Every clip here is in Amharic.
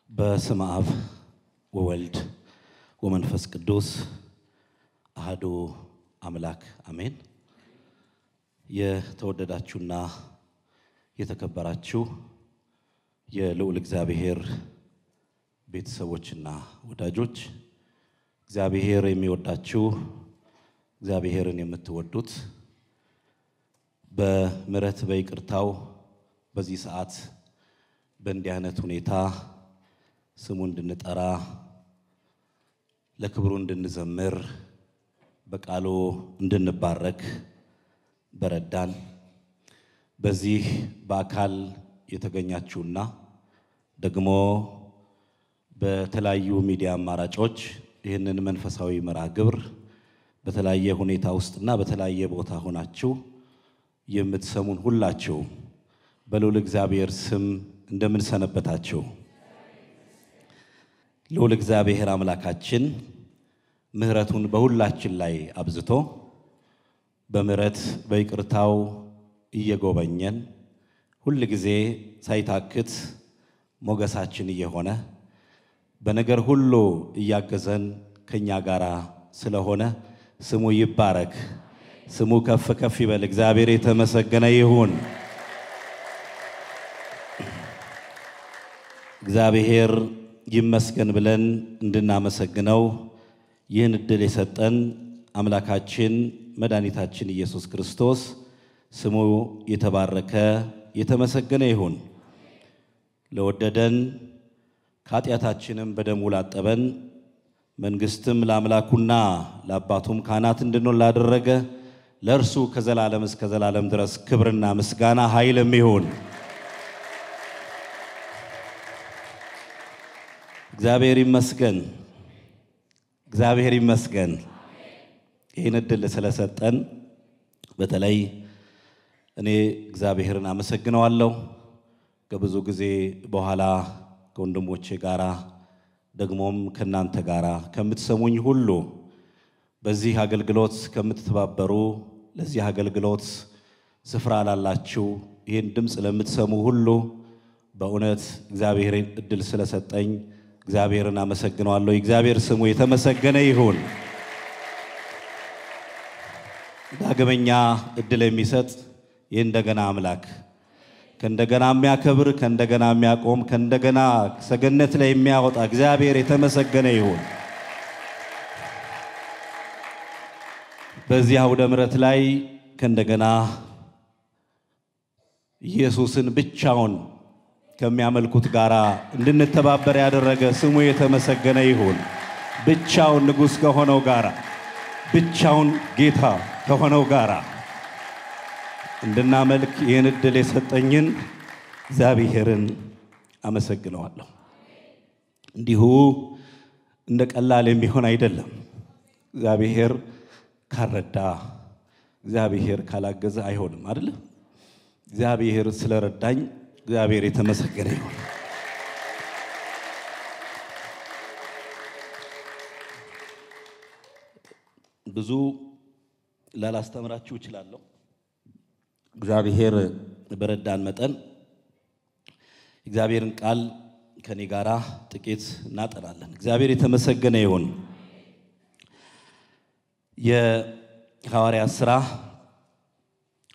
በስመ አብ ወወልድ ወመንፈስ ቅዱስ አሐዱ አምላክ አሜን። የተወደዳችሁና የተከበራችሁ የልዑል እግዚአብሔር ቤተሰቦችና ወዳጆች እግዚአብሔር የሚወዳችሁ እግዚአብሔርን የምትወዱት በምሕረት በይቅርታው በዚህ ሰዓት በእንዲህ አይነት ሁኔታ ስሙ እንድንጠራ ለክብሩ እንድንዘምር በቃሉ እንድንባረክ በረዳን በዚህ በአካል የተገኛችሁና ደግሞ በተለያዩ ሚዲያ አማራጮች ይህንን መንፈሳዊ መርሃ ግብር በተለያየ ሁኔታ ውስጥና በተለያየ ቦታ ሆናችሁ የምትሰሙን ሁላችሁ በልዑል እግዚአብሔር ስም እንደምን ሰነበታችሁ? ልዑል እግዚአብሔር አምላካችን ምሕረቱን በሁላችን ላይ አብዝቶ በምሕረት በይቅርታው እየጎበኘን ሁሉ ጊዜ ሳይታክት ሞገሳችን እየሆነ በነገር ሁሉ እያገዘን ከኛ ጋራ ስለሆነ ስሙ ይባረክ፣ ስሙ ከፍ ከፍ ይበል። እግዚአብሔር የተመሰገነ ይሁን። እግዚአብሔር ይመስገን ብለን እንድናመሰግነው ይህን ዕድል የሰጠን አምላካችን መድኃኒታችን ኢየሱስ ክርስቶስ ስሙ የተባረከ የተመሰገነ ይሁን። ለወደደን ከኃጢአታችንም በደሙ ላጠበን መንግሥትም ለአምላኩና ለአባቱም ካህናት እንድንሆን ላደረገ ለእርሱ ከዘላለም እስከ ዘላለም ድረስ ክብርና ምስጋና ኃይልም ይሁን። እግዚአብሔር ይመስገን፣ እግዚአብሔር ይመስገን። ይህን ዕድል ስለሰጠን በተለይ እኔ እግዚአብሔርን አመሰግነዋለሁ። ከብዙ ጊዜ በኋላ ከወንድሞቼ ጋራ ደግሞም ከናንተ ጋራ ከምትሰሙኝ ሁሉ በዚህ አገልግሎት ከምትተባበሩ ለዚህ አገልግሎት ስፍራ ላላችሁ ይህን ድምፅ ለምትሰሙ ሁሉ በእውነት እግዚአብሔርን ዕድል ስለሰጠኝ እግዚአብሔርን አመሰግነዋለሁ። እግዚአብሔር ስሙ የተመሰገነ ይሁን። ዳግመኛ ዕድል የሚሰጥ የእንደገና አምላክ ከእንደገና የሚያከብር ከእንደገና የሚያቆም ከእንደገና ሰገነት ላይ የሚያወጣ እግዚአብሔር የተመሰገነ ይሁን። በዚህ አውደ ምሕረት ላይ ከእንደገና ኢየሱስን ብቻውን ከሚያመልኩት ጋራ እንድንተባበር ያደረገ ስሙ የተመሰገነ ይሁን። ብቻውን ንጉሥ ከሆነው ጋራ ብቻውን ጌታ ከሆነው ጋራ እንድናመልክ ይህን ዕድል የሰጠኝን እግዚአብሔርን አመሰግነዋለሁ። እንዲሁ እንደ ቀላል የሚሆን አይደለም። እግዚአብሔር ካረዳ እግዚአብሔር ካላገዘ አይሆንም አይደል? እግዚአብሔር ስለረዳኝ እግዚአብሔር የተመሰገነ ይሁን። ብዙ ላላስተምራችሁ እችላለሁ። እግዚአብሔር በረዳን መጠን እግዚአብሔርን ቃል ከኔ ጋራ ጥቂት እናጠናለን። እግዚአብሔር የተመሰገነ ይሁን። የሐዋርያት ሥራ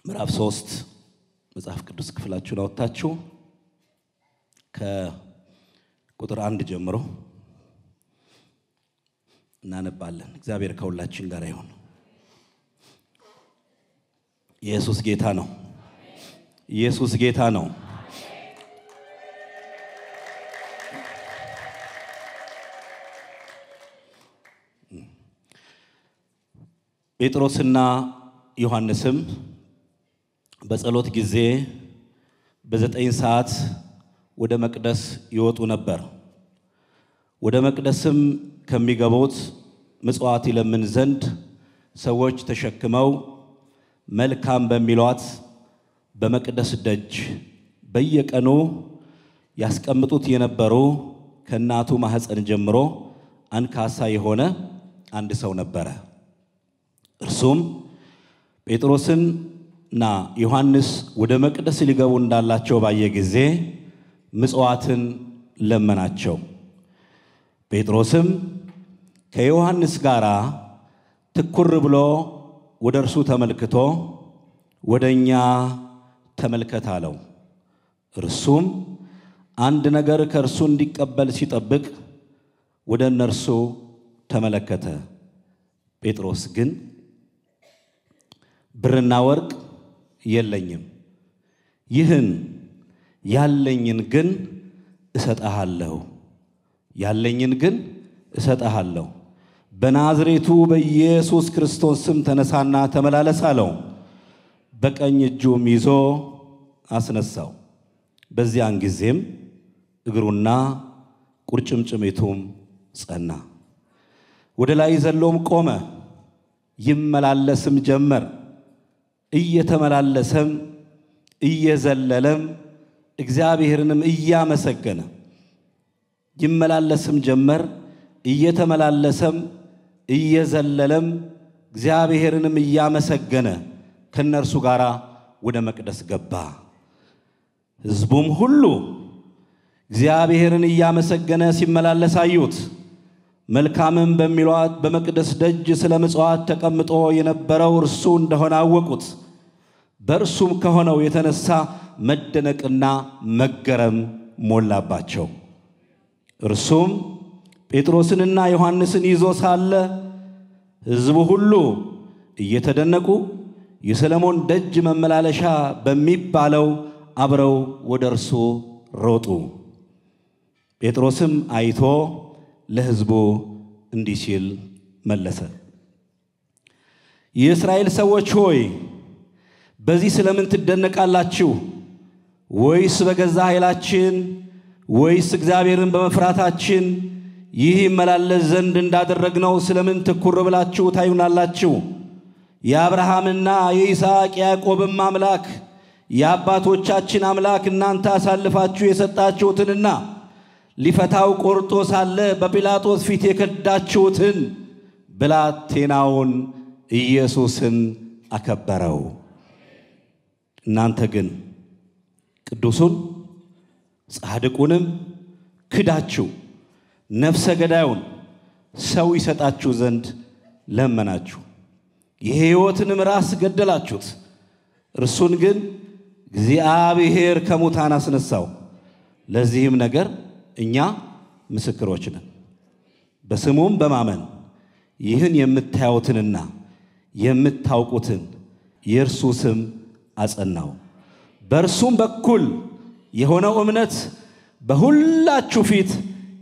ምዕራፍ 3 መጽሐፍ ቅዱስ ክፍላችሁን አወጣችሁ ከቁጥር 1 ጀምሮ እናነባለን። እግዚአብሔር ከሁላችን ጋር ይሁን። ኢየሱስ ጌታ ነው። ኢየሱስ ጌታ ነው። ጴጥሮስና ዮሐንስም በጸሎት ጊዜ በ9 ሰዓት ወደ መቅደስ ይወጡ ነበር። ወደ መቅደስም ከሚገቡት ምጽዋት ይለምን ዘንድ ሰዎች ተሸክመው መልካም በሚሏት በመቅደስ ደጅ በየቀኑ ያስቀምጡት የነበሩ ከእናቱ ማህፀን ጀምሮ አንካሳ የሆነ አንድ ሰው ነበረ። እርሱም ጴጥሮስና ዮሐንስ ወደ መቅደስ ሊገቡ እንዳላቸው ባየ ጊዜ ምጽዋትን ለመናቸው። ጴጥሮስም ከዮሐንስ ጋር ትኩር ብሎ ወደ እርሱ ተመልክቶ ወደኛ ተመልከት አለው። እርሱም አንድ ነገር ከእርሱ እንዲቀበል ሲጠብቅ ወደ እነርሱ ተመለከተ። ጴጥሮስ ግን ብርና ወርቅ የለኝም፣ ይህን ያለኝን ግን እሰጥሃለሁ፣ በናዝሬቱ በኢየሱስ ክርስቶስ ስም ተነሳና ተመላለስ አለው። በቀኝ እጁም ይዞ አስነሳው። በዚያን ጊዜም እግሩና ቁርጭምጭሚቱም ጸና። ወደ ላይ ዘሎም ቆመ፣ ይመላለስም ጀመር። እየተመላለሰም እየዘለለም እግዚአብሔርንም እያመሰገነ ይመላለስም ጀመር። እየተመላለሰም እየዘለለም እግዚአብሔርንም እያመሰገነ ከነርሱ ጋር ወደ መቅደስ ገባ። ሕዝቡም ሁሉ እግዚአብሔርን እያመሰገነ ሲመላለስ አዩት። መልካምም በሚሏት በመቅደስ ደጅ ስለ ምጽዋት ተቀምጦ የነበረው እርሱ እንደሆነ አወቁት። በእርሱም ከሆነው የተነሳ መደነቅና መገረም ሞላባቸው። እርሱም ጴጥሮስንና ዮሐንስን ይዞ ሳለ ሕዝቡ ሁሉ እየተደነቁ የሰለሞን ደጅ መመላለሻ በሚባለው አብረው ወደ እርሱ ሮጡ። ጴጥሮስም አይቶ ለሕዝቡ እንዲህ ሲል መለሰ። የእስራኤል ሰዎች ሆይ በዚህ ስለምን ትደነቃላችሁ? ወይስ በገዛ ኃይላችን ወይስ እግዚአብሔርን በመፍራታችን ይህ ይመላለስ ዘንድ እንዳደረግነው ስለምን ትኩር ብላችሁ ታዩናላችሁ? የአብርሃምና የይስሐቅ የያዕቆብም አምላክ የአባቶቻችን አምላክ እናንተ አሳልፋችሁ የሰጣችሁትንና ሊፈታው ቆርጦ ሳለ በጲላጦስ ፊት የከዳችሁትን ብላቴናውን ኢየሱስን አከበረው። እናንተ ግን ቅዱሱን ጻድቁንም ክዳችሁ ነፍሰ ገዳዩን ሰው ይሰጣችሁ ዘንድ ለመናችሁ። የሕይወትንም ራስ ገደላችሁት። እርሱን ግን እግዚአብሔር ከሙታን አስነሳው። ለዚህም ነገር እኛ ምስክሮች ነን። በስሙም በማመን ይህን የምታዩትንና የምታውቁትን የእርሱ ስም አጸናው። በእርሱም በኩል የሆነው እምነት በሁላችሁ ፊት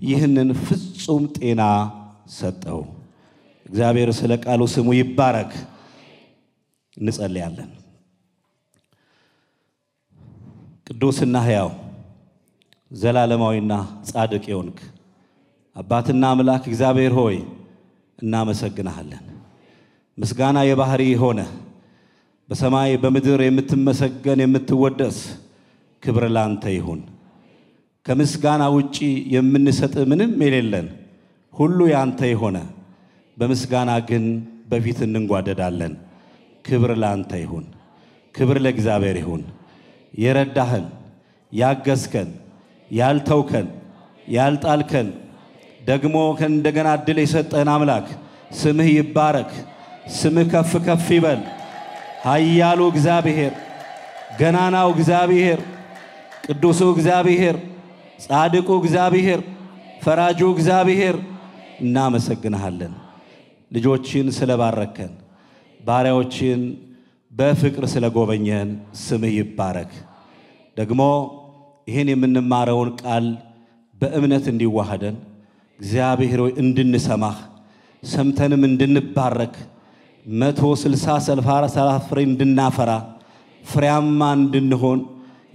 ይህንን ፍጹም ጤና ሰጠው። እግዚአብሔር ስለ ቃሉ ስሙ ይባረክ። እንጸልያለን። ቅዱስና ሕያው ዘላለማዊና ጻድቅ የሆንክ አባትና አምላክ እግዚአብሔር ሆይ እናመሰግናለን። ምስጋና የባህሪ ሆነ በሰማይ በምድር የምትመሰገን የምትወደስ ክብር ላንተ ይሁን። ከምስጋና ውጪ የምንሰጥ ምንም የሌለን ሁሉ ያንተ የሆነ በምስጋና ግን በፊት እንጓደዳለን። ክብር ላንተ ይሁን። ክብር ለእግዚአብሔር ይሁን። የረዳህን ያገዝከን ያልተውከን ያልጣልከን ደግሞ ከእንደገና እድል የሰጠን አምላክ ስምህ ይባረክ። ስምህ ከፍ ከፍ ይበል። ኃያሉ እግዚአብሔር፣ ገናናው እግዚአብሔር፣ ቅዱሱ እግዚአብሔር፣ ጻድቁ እግዚአብሔር፣ ፈራጁ እግዚአብሔር እናመሰግንሃለን። ልጆችን ስለባረከን ባሪያዎችን በፍቅር ስለጎበኘን ስምህ ይባረክ። ደግሞ ይህን የምንማረውን ቃል በእምነት እንዲዋሃደን እግዚአብሔር ሆይ እንድንሰማህ ሰምተንም እንድንባረክ 160 ፍሬ እንድናፈራ ፍሬያማ እንድንሆን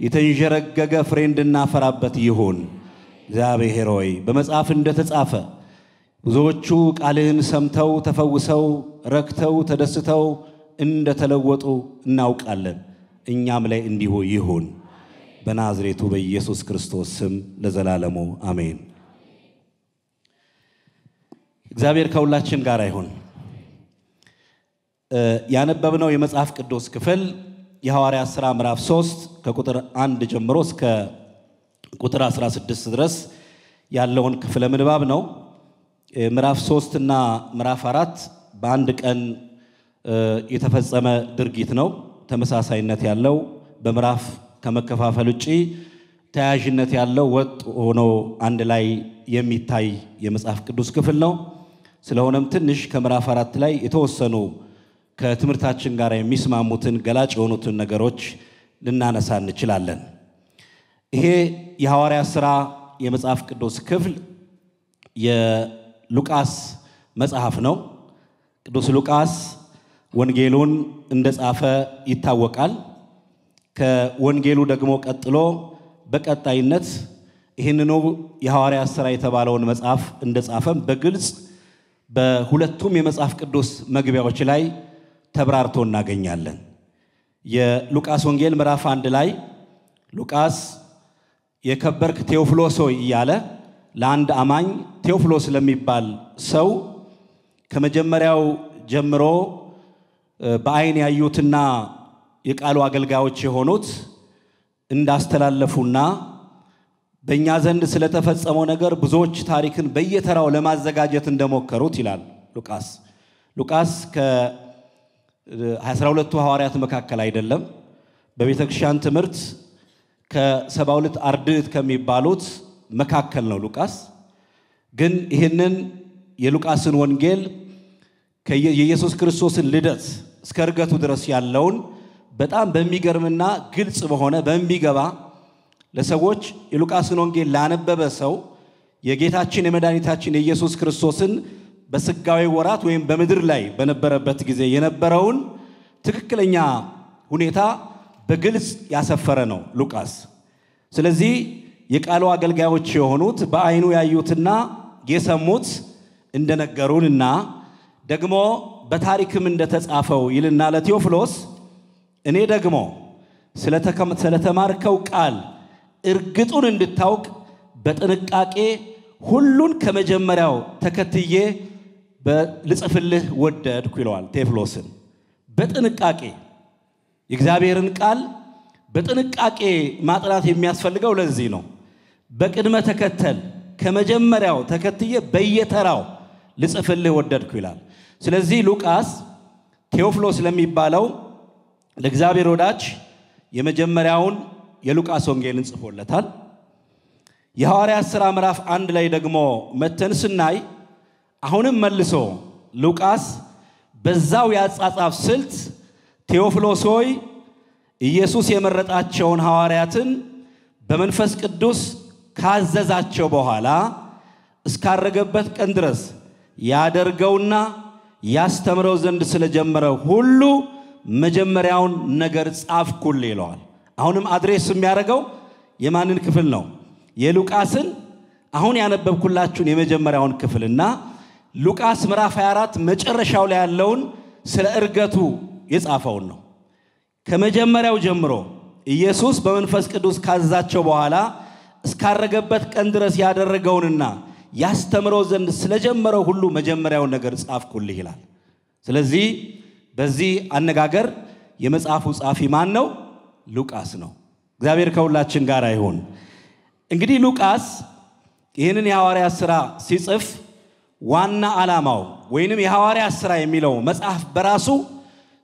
የተንጀረገገ ፍሬ እንድናፈራበት ይሁን። እግዚአብሔር ሆይ በመጽሐፍ እንደተጻፈ ብዙዎቹ ቃልህን ሰምተው ተፈውሰው ረክተው ተደስተው እንደተለወጡ እናውቃለን። እኛም ላይ እንዲሁ ይሁን። በናዝሬቱ በኢየሱስ ክርስቶስ ስም ለዘላለሙ አሜን። እግዚአብሔር ከሁላችን ጋር ይሁን። ያነበብነው የመጽሐፍ ቅዱስ ክፍል የሐዋርያት ሥራ ምዕራፍ 3 ከቁጥር 1 ጀምሮ እስከ ቁጥር 16 ድረስ ያለውን ክፍለ ምንባብ ነው። ምዕራፍ 3 እና ምዕራፍ 4 በአንድ ቀን የተፈጸመ ድርጊት ነው። ተመሳሳይነት ያለው በምዕራፍ ከመከፋፈል ውጪ ተያያዥነት ያለው ወጥ ሆኖ አንድ ላይ የሚታይ የመጽሐፍ ቅዱስ ክፍል ነው። ስለሆነም ትንሽ ከምዕራፍ 4 ላይ የተወሰኑ ከትምህርታችን ጋር የሚስማሙትን ገላጭ የሆኑትን ነገሮች ልናነሳ እንችላለን። ይሄ የሐዋርያት ሥራ የመጽሐፍ ቅዱስ ክፍል የሉቃስ መጽሐፍ ነው። ቅዱስ ሉቃስ ወንጌሉን እንደጻፈ ይታወቃል። ከወንጌሉ ደግሞ ቀጥሎ በቀጣይነት ይህንኑ የሐዋርያት ሥራ የተባለውን መጽሐፍ እንደጻፈም በግልጽ በሁለቱም የመጽሐፍ ቅዱስ መግቢያዎች ላይ ተብራርቶ እናገኛለን። የሉቃስ ወንጌል ምዕራፍ 1 ላይ ሉቃስ የከበርክ ቴዎፍሎስ ሆይ እያለ ለአንድ አማኝ ቴዎፍሎስ ለሚባል ሰው ከመጀመሪያው ጀምሮ በአይን ያዩትና የቃሉ አገልጋዮች የሆኑት እንዳስተላለፉና በእኛ ዘንድ ስለተፈጸመው ነገር ብዙዎች ታሪክን በየተራው ለማዘጋጀት እንደሞከሩት ይላል ሉቃስ ከ12ቱ ሐዋርያት መካከል አይደለም። በቤተክርስቲያን ትምህርት ከ72 አርድእት ከሚባሉት መካከል ነው ሉቃስ። ግን ይህንን የሉቃስን ወንጌል የኢየሱስ ክርስቶስን ልደት እስከ ዕርገቱ ድረስ ያለውን በጣም በሚገርምና ግልጽ በሆነ በሚገባ ለሰዎች የሉቃስን ወንጌል ላነበበ ሰው የጌታችን የመድኃኒታችን የኢየሱስ ክርስቶስን በስጋዊ ወራት ወይም በምድር ላይ በነበረበት ጊዜ የነበረውን ትክክለኛ ሁኔታ በግልጽ ያሰፈረ ነው ሉቃስ። ስለዚህ የቃሉ አገልጋዮች የሆኑት በአይኑ ያዩትና የሰሙት እንደነገሩንና ደግሞ በታሪክም እንደተጻፈው ይልና ለቴዎፍሎስ እኔ ደግሞ ስለተማርከው ቃል እርግጡን እንድታውቅ በጥንቃቄ ሁሉን ከመጀመሪያው ተከትዬ ልጽፍልህ ወደድኩ ይለዋል ቴዎፍሎስን። በጥንቃቄ የእግዚአብሔርን ቃል በጥንቃቄ ማጥናት የሚያስፈልገው ለዚህ ነው። በቅድመ ተከተል ከመጀመሪያው ተከትዬ በየተራው ልጽፍልህ ወደድኩ ይላል። ስለዚህ ሉቃስ ቴዎፍሎስ ለሚባለው ለእግዚአብሔር ወዳጅ የመጀመሪያውን የሉቃስ ወንጌልን ጽፎለታል። የሐዋርያት ሥራ ምዕራፍ 1 ላይ ደግሞ መተን ስናይ አሁንም መልሶ ሉቃስ በዛው ያጻጻፍ ስልት ቴዎፍሎስ ሆይ ኢየሱስ የመረጣቸውን ሐዋርያትን በመንፈስ ቅዱስ ካዘዛቸው በኋላ እስካረገበት ቀን ድረስ ያደርገውና ያስተምረው ዘንድ ስለጀመረው ሁሉ መጀመሪያውን ነገር ጻፍኩልህ ይለዋል። አሁንም አድሬስ የሚያደርገው የማንን ክፍል ነው? የሉቃስን አሁን ያነበብኩላችሁን የመጀመሪያውን ክፍልና ሉቃስ ምዕራፍ 24 መጨረሻው ላይ ያለውን ስለ ዕርገቱ የጻፈውን ነው። ከመጀመሪያው ጀምሮ ኢየሱስ በመንፈስ ቅዱስ ካዘዛቸው በኋላ እስካረገበት ቀን ድረስ ያደረገውንና ያስተምረው ዘንድ ስለጀመረው ሁሉ መጀመሪያውን ነገር ጻፍኩልህ ይላል። ስለዚህ በዚህ አነጋገር የመጽሐፉ ጻፊ ማን ነው? ሉቃስ ነው። እግዚአብሔር ከሁላችን ጋር ይሁን። እንግዲህ ሉቃስ ይህንን የሐዋርያት ሥራ ሲጽፍ ዋና ዓላማው ወይንም የሐዋርያት ሥራ የሚለው መጽሐፍ በራሱ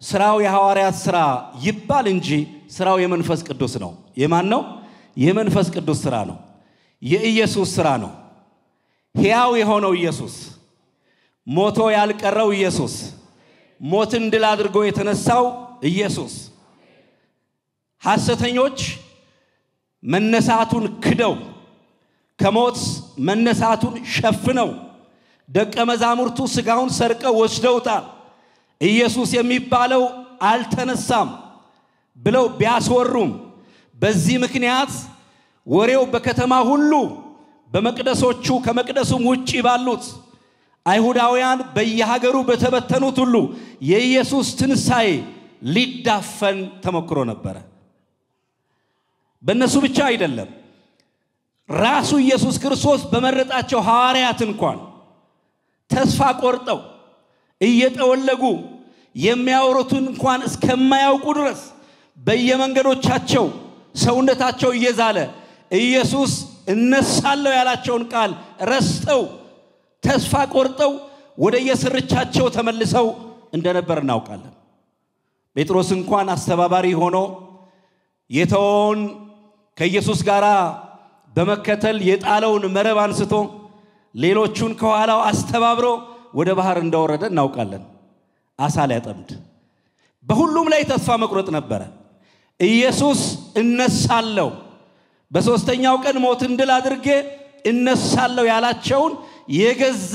ሥራው የሐዋርያት ሥራ ይባል እንጂ ሥራው የመንፈስ ቅዱስ ነው። የማን ነው? የመንፈስ ቅዱስ ሥራ ነው። የኢየሱስ ሥራ ነው። ሕያው የሆነው ኢየሱስ፣ ሞቶ ያልቀረው ኢየሱስ፣ ሞትን ድል አድርጎ የተነሳው ኢየሱስ፣ ሐሰተኞች መነሳቱን ክደው ከሞት መነሳቱን ሸፍነው ደቀ መዛሙርቱ ሥጋውን ሰርቀው ወስደውታል፣ ኢየሱስ የሚባለው አልተነሳም ብለው ቢያስወሩም በዚህ ምክንያት ወሬው በከተማ ሁሉ በመቅደሶቹ ከመቅደሱም ውጪ ባሉት አይሁዳውያን በየሀገሩ በተበተኑት ሁሉ የኢየሱስ ትንሣኤ ሊዳፈን ተሞክሮ ነበር። በእነሱ ብቻ አይደለም፣ ራሱ ኢየሱስ ክርስቶስ በመረጣቸው ሐዋርያት እንኳን ተስፋ ቆርጠው እየተወለጉ የሚያወሩትን እንኳን እስከማያውቁ ድረስ በየመንገዶቻቸው ሰውነታቸው እየዛለ ኢየሱስ እነሳለሁ ያላቸውን ቃል ረስተው ተስፋ ቆርጠው ወደ የስርቻቸው ተመልሰው እንደነበር እናውቃለን። ጴጥሮስ እንኳን አስተባባሪ ሆኖ የተውን ከኢየሱስ ጋር በመከተል የጣለውን መረብ አንስቶ ሌሎቹን ከኋላው አስተባብሮ ወደ ባህር እንደወረደ እናውቃለን። አሳ ሊያጠምድ በሁሉም ላይ ተስፋ መቁረጥ ነበር። ኢየሱስ እነሳለሁ በሶስተኛው ቀን ሞትን ድል አድርጌ እነሳለሁ ያላቸውን የገዛ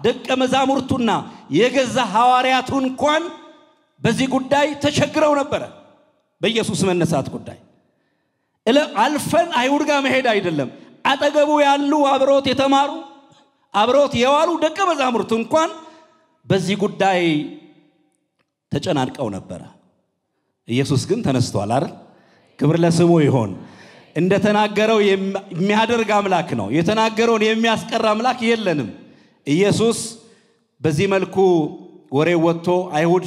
ደቀ መዛሙርቱና የገዛ ሐዋርያቱ እንኳን በዚህ ጉዳይ ተቸግረው ነበር። በኢየሱስ መነሳት ጉዳይ አልፈን አይሁድ ጋር መሄድ አይደለም፣ አጠገቡ ያሉ አብሮት የተማሩ አብሮት የዋሉ ደቀ መዛሙርቱ እንኳን በዚህ ጉዳይ ተጨናንቀው ነበር። ኢየሱስ ግን ተነስቷል አይደል? ክብር ለስሙ ይሁን። እንደተናገረው የሚያደርግ አምላክ ነው። የተናገረውን የሚያስቀር አምላክ የለንም። ኢየሱስ በዚህ መልኩ ወሬ ወጥቶ አይሁድ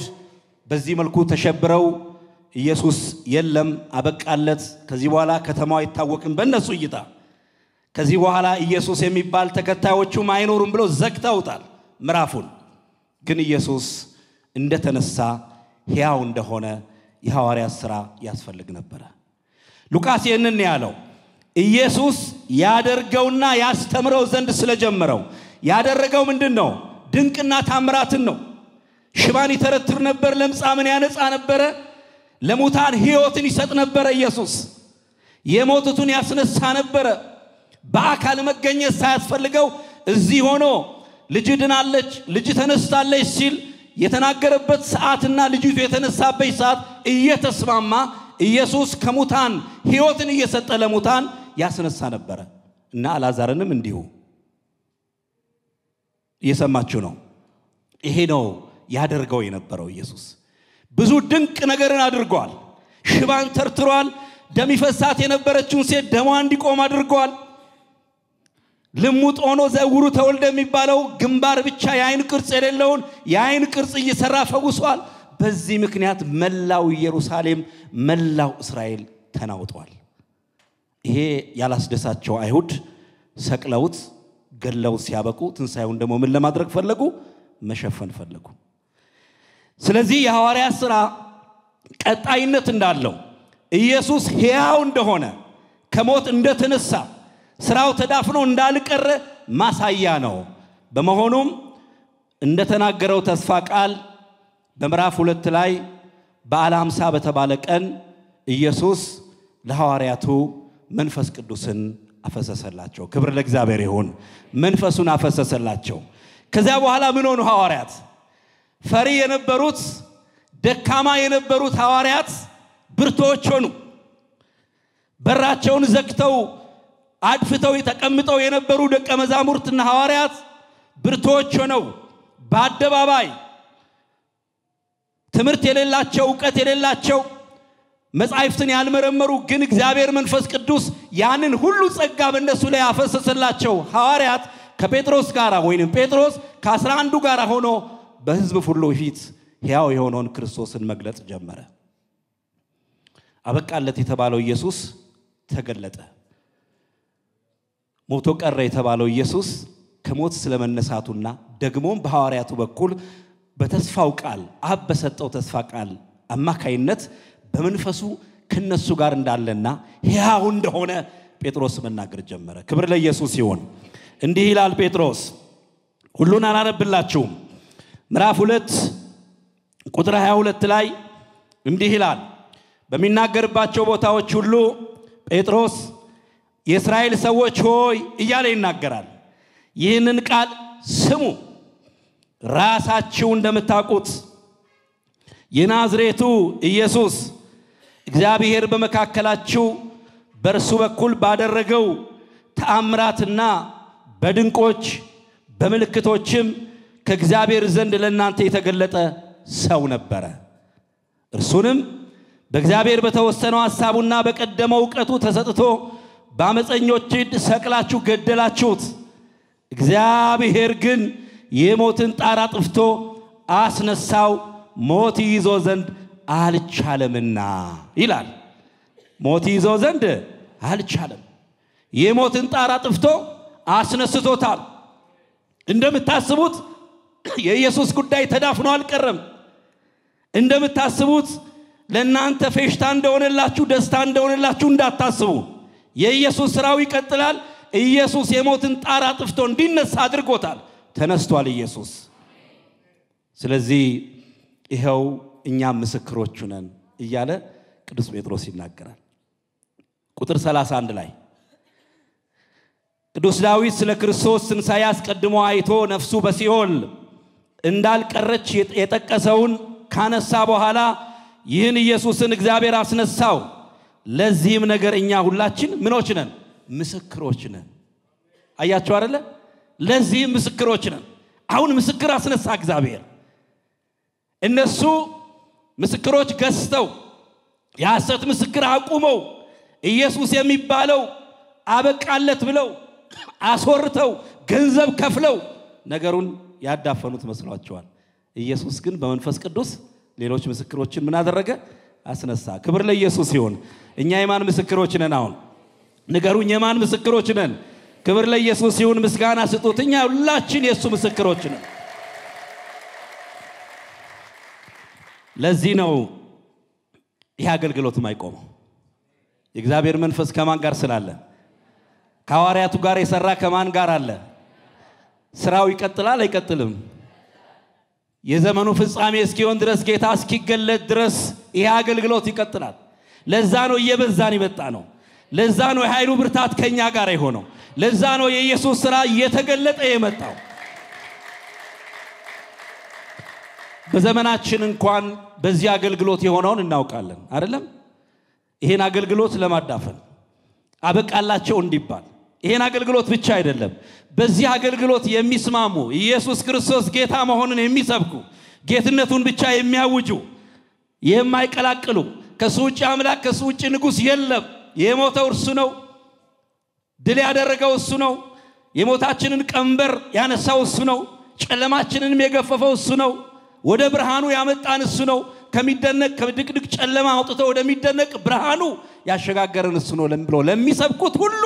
በዚህ መልኩ ተሸብረው ኢየሱስ የለም አበቃለት፣ ከዚህ በኋላ ከተማው አይታወቅም በእነሱ እይታ፣ ከዚህ በኋላ ኢየሱስ የሚባል ተከታዮቹም አይኖሩም ብለው ዘግተውታል ምዕራፉን። ግን ኢየሱስ እንደተነሳ ሕያው እንደሆነ የሐዋርያት ሥራ ያስፈልግ ነበር። ሉቃስ ይህንን ያለው ኢየሱስ ያደርገውና ያስተምረው ዘንድ ስለጀመረው ያደረገው ምንድነው? ድንቅና ታምራትን ነው። ሽባን ይተረትር ነበር፣ ለምጻምን ያነጻ ነበር፣ ለሙታን ሕይወትን ይሰጥ ነበር። ኢየሱስ የሞቱትን ያስነሳ ነበር። በአካል መገኘት ሳያስፈልገው እዚህ ሆኖ ልጅ ድናለች፣ ልጅ ተነስታለች ሲል የተናገረበት ሰዓትና ልጅቱ የተነሳበት ሰዓት እየተስማማ ኢየሱስ ከሙታን ሕይወትን እየሰጠ ለሙታን ያስነሳ ነበር። እና አልዓዛርንም እንዲሁ እየሰማችሁ ነው። ይሄ ነው ያደርገው የነበረው ኢየሱስ። ብዙ ድንቅ ነገርን አድርጓል። ሽባን ተርትሯል። ደም ይፈሳት የነበረችውን ሴት ደሟ እንዲቆም አድርጓል። ልሙጥ ሆኖ ዘውሩ ተወልደ የሚባለው ግንባር ብቻ የአይን ቅርጽ የሌለውን የአይን ቅርጽ እየሰራ ፈውሷል። በዚህ ምክንያት መላው ኢየሩሳሌም መላው እስራኤል ተናውጧል። ይሄ ያላስደሳቸው አይሁድ ሰቅለውት ገለው ሲያበቁ ትንሳኤውን ደግሞ ምን ለማድረግ ፈለጉ? መሸፈን ፈለጉ። ስለዚህ የሐዋርያት ሥራ ቀጣይነት እንዳለው ኢየሱስ ሕያው እንደሆነ ከሞት እንደተነሳ ስራው ተዳፍኖ እንዳልቀረ ማሳያ ነው። በመሆኑም እንደተናገረው ተስፋ ቃል በምዕራፍ 2 ላይ በዓለ ሃምሳ በተባለ ቀን ኢየሱስ ለሐዋርያቱ መንፈስ ቅዱስን አፈሰሰላቸው። ክብር ለእግዚአብሔር ይሁን። መንፈሱን አፈሰሰላቸው። ከዚያ በኋላ ምን ሆኑ? ሐዋርያት ፈሪ የነበሩት ደካማ የነበሩት ሐዋርያት ብርቶች ሆኑ። በራቸውን ዘግተው አድፍተው ተቀምጠው የነበሩ ደቀ መዛሙርትና ሐዋርያት ብርቶች ሆነው በአደባባይ ትምህርት የሌላቸው ዕውቀት የሌላቸው መጻሕፍትን ያልመረመሩ ግን እግዚአብሔር መንፈስ ቅዱስ ያንን ሁሉ ጸጋ በእነሱ ላይ አፈሰሰላቸው ሐዋርያት ከጴጥሮስ ጋር ወይንም ጴጥሮስ ከ11 ጋር ሆኖ በሕዝብ ሁሉ ፊት ሕያው የሆነውን ክርስቶስን መግለጽ ጀመረ። አበቃለት የተባለው ኢየሱስ ተገለጠ። ሞቶ ቀረ የተባለው ኢየሱስ ከሞት ስለመነሳቱና ደግሞም በሐዋርያቱ በኩል በተስፋው ቃል አብ በሰጠው ተስፋ ቃል አማካይነት በመንፈሱ ከነሱ ጋር እንዳለና ሕያው እንደሆነ ጴጥሮስ መናገር ጀመረ። ክብር ለኢየሱስ ይሁን። እንዲህ ይላል ጴጥሮስ፣ ሁሉን አላነብላችሁም። ምዕራፍ 2 ቁጥር 22 ላይ እንዲህ ይላል። በሚናገርባቸው ቦታዎች ሁሉ ጴጥሮስ የእስራኤል ሰዎች ሆይ እያለ ይናገራል። ይህንን ቃል ስሙ። ራሳችሁ እንደምታውቁት የናዝሬቱ ኢየሱስ እግዚአብሔር በመካከላችሁ በእርሱ በኩል ባደረገው ተአምራትና በድንቆች በምልክቶችም ከእግዚአብሔር ዘንድ ለእናንተ የተገለጠ ሰው ነበረ። እርሱንም በእግዚአብሔር በተወሰነው ሐሳቡና በቀደመው ዕውቀቱ ተሰጥቶ በአመፀኞች እጅ ሰቅላችሁ ገደላችሁት። እግዚአብሔር ግን የሞትን ጣር አጥፍቶ አስነሳው፣ ሞት ይዞ ዘንድ አልቻለምና ይላል። ሞት ይዞ ዘንድ አልቻለም። የሞትን ጣራ ጥፍቶ አስነስቶታል እንደምታስቡት የኢየሱስ ጉዳይ ተዳፍኖ አልቀረም እንደምታስቡት ለእናንተ ፌሽታ እንደሆነላችሁ ደስታ እንደሆነላችሁ እንዳታስቡ የኢየሱስ ሥራው ይቀጥላል ኢየሱስ የሞትን ጣራ ጥፍቶ እንዲነሳ አድርጎታል ተነስቷል ኢየሱስ ስለዚህ ይሄው እኛም ምስክሮች ነን እያለ ቅዱስ ጴጥሮስ ይናገራል ቁጥር 31 ላይ ቅዱስ ዳዊት ስለ ክርስቶስ ትንሣኤ አስቀድሞ አይቶ ነፍሱ በሲኦል እንዳልቀረች የጠቀሰውን ካነሳ በኋላ ይህን ኢየሱስን እግዚአብሔር አስነሳው ለዚህም ነገር እኛ ሁላችን ምኖች ነን ምስክሮች ነን አያችሁ አይደለ ለዚህ ምስክሮች ነን አሁን ምስክር አስነሳ እግዚአብሔር እነሱ ምስክሮች ገስተው ያሰት ምስክር አቁመው ኢየሱስ የሚባለው አበቃለት ብለው አስወርተው ገንዘብ ከፍለው ነገሩን ያዳፈኑት መስሏቸዋል ኢየሱስ ግን በመንፈስ ቅዱስ ሌሎች ምስክሮችን ምን አደረገ አስነሳ ክብር ለኢየሱስ ይሁን እኛ የማን ምስክሮች ነን አሁን ንገሩኝ የማን ምስክሮች ነን ክብር ለኢየሱስ ይሁን ምስጋና ስጡት እኛ ሁላችን የሱ ምስክሮች ነን ለዚህ ነው ይህ አገልግሎት ማይቆመው የእግዚአብሔር መንፈስ ከማን ጋር ስላለ ከሐዋርያቱ ጋር የሰራ ከማን ጋር አለ ስራው ይቀጥላል አይቀጥልም የዘመኑ ፍጻሜ እስኪሆን ድረስ ጌታ እስኪገለጥ ድረስ ይህ አገልግሎት ይቀጥላል ለዛ ነው እየበዛን ይመጣ ነው ለዛ ነው ኃይሉ ብርታት ከኛ ጋር የሆነው ለዛ ነው የኢየሱስ ሥራ እየተገለጠ የመጣው በዘመናችን እንኳን በዚህ አገልግሎት የሆነውን እናውቃለን አይደለም ይሄን አገልግሎት ለማዳፈን አበቃላቸው እንዲባል ይሄን አገልግሎት ብቻ አይደለም በዚህ አገልግሎት የሚስማሙ ኢየሱስ ክርስቶስ ጌታ መሆኑን የሚሰብኩ ጌትነቱን ብቻ የሚያውጁ የማይቀላቅሉ ከሱጭ አምላክ ከሱጭ ንጉስ የለም የሞተው እርሱ ነው ድል ያደረገው እሱ ነው የሞታችንን ቀንበር ያነሳው እሱ ነው ጨለማችንን የገፈፈው እሱ ነው ወደ ብርሃኑ ያመጣን እሱ ነው ከሚደነቅ ከድቅድቅ ጨለማ አውጥቶ ወደሚደነቅ ብርሃኑ ያሸጋገረን እሱ ነው ለምብሎ ለሚሰብኩት ሁሉ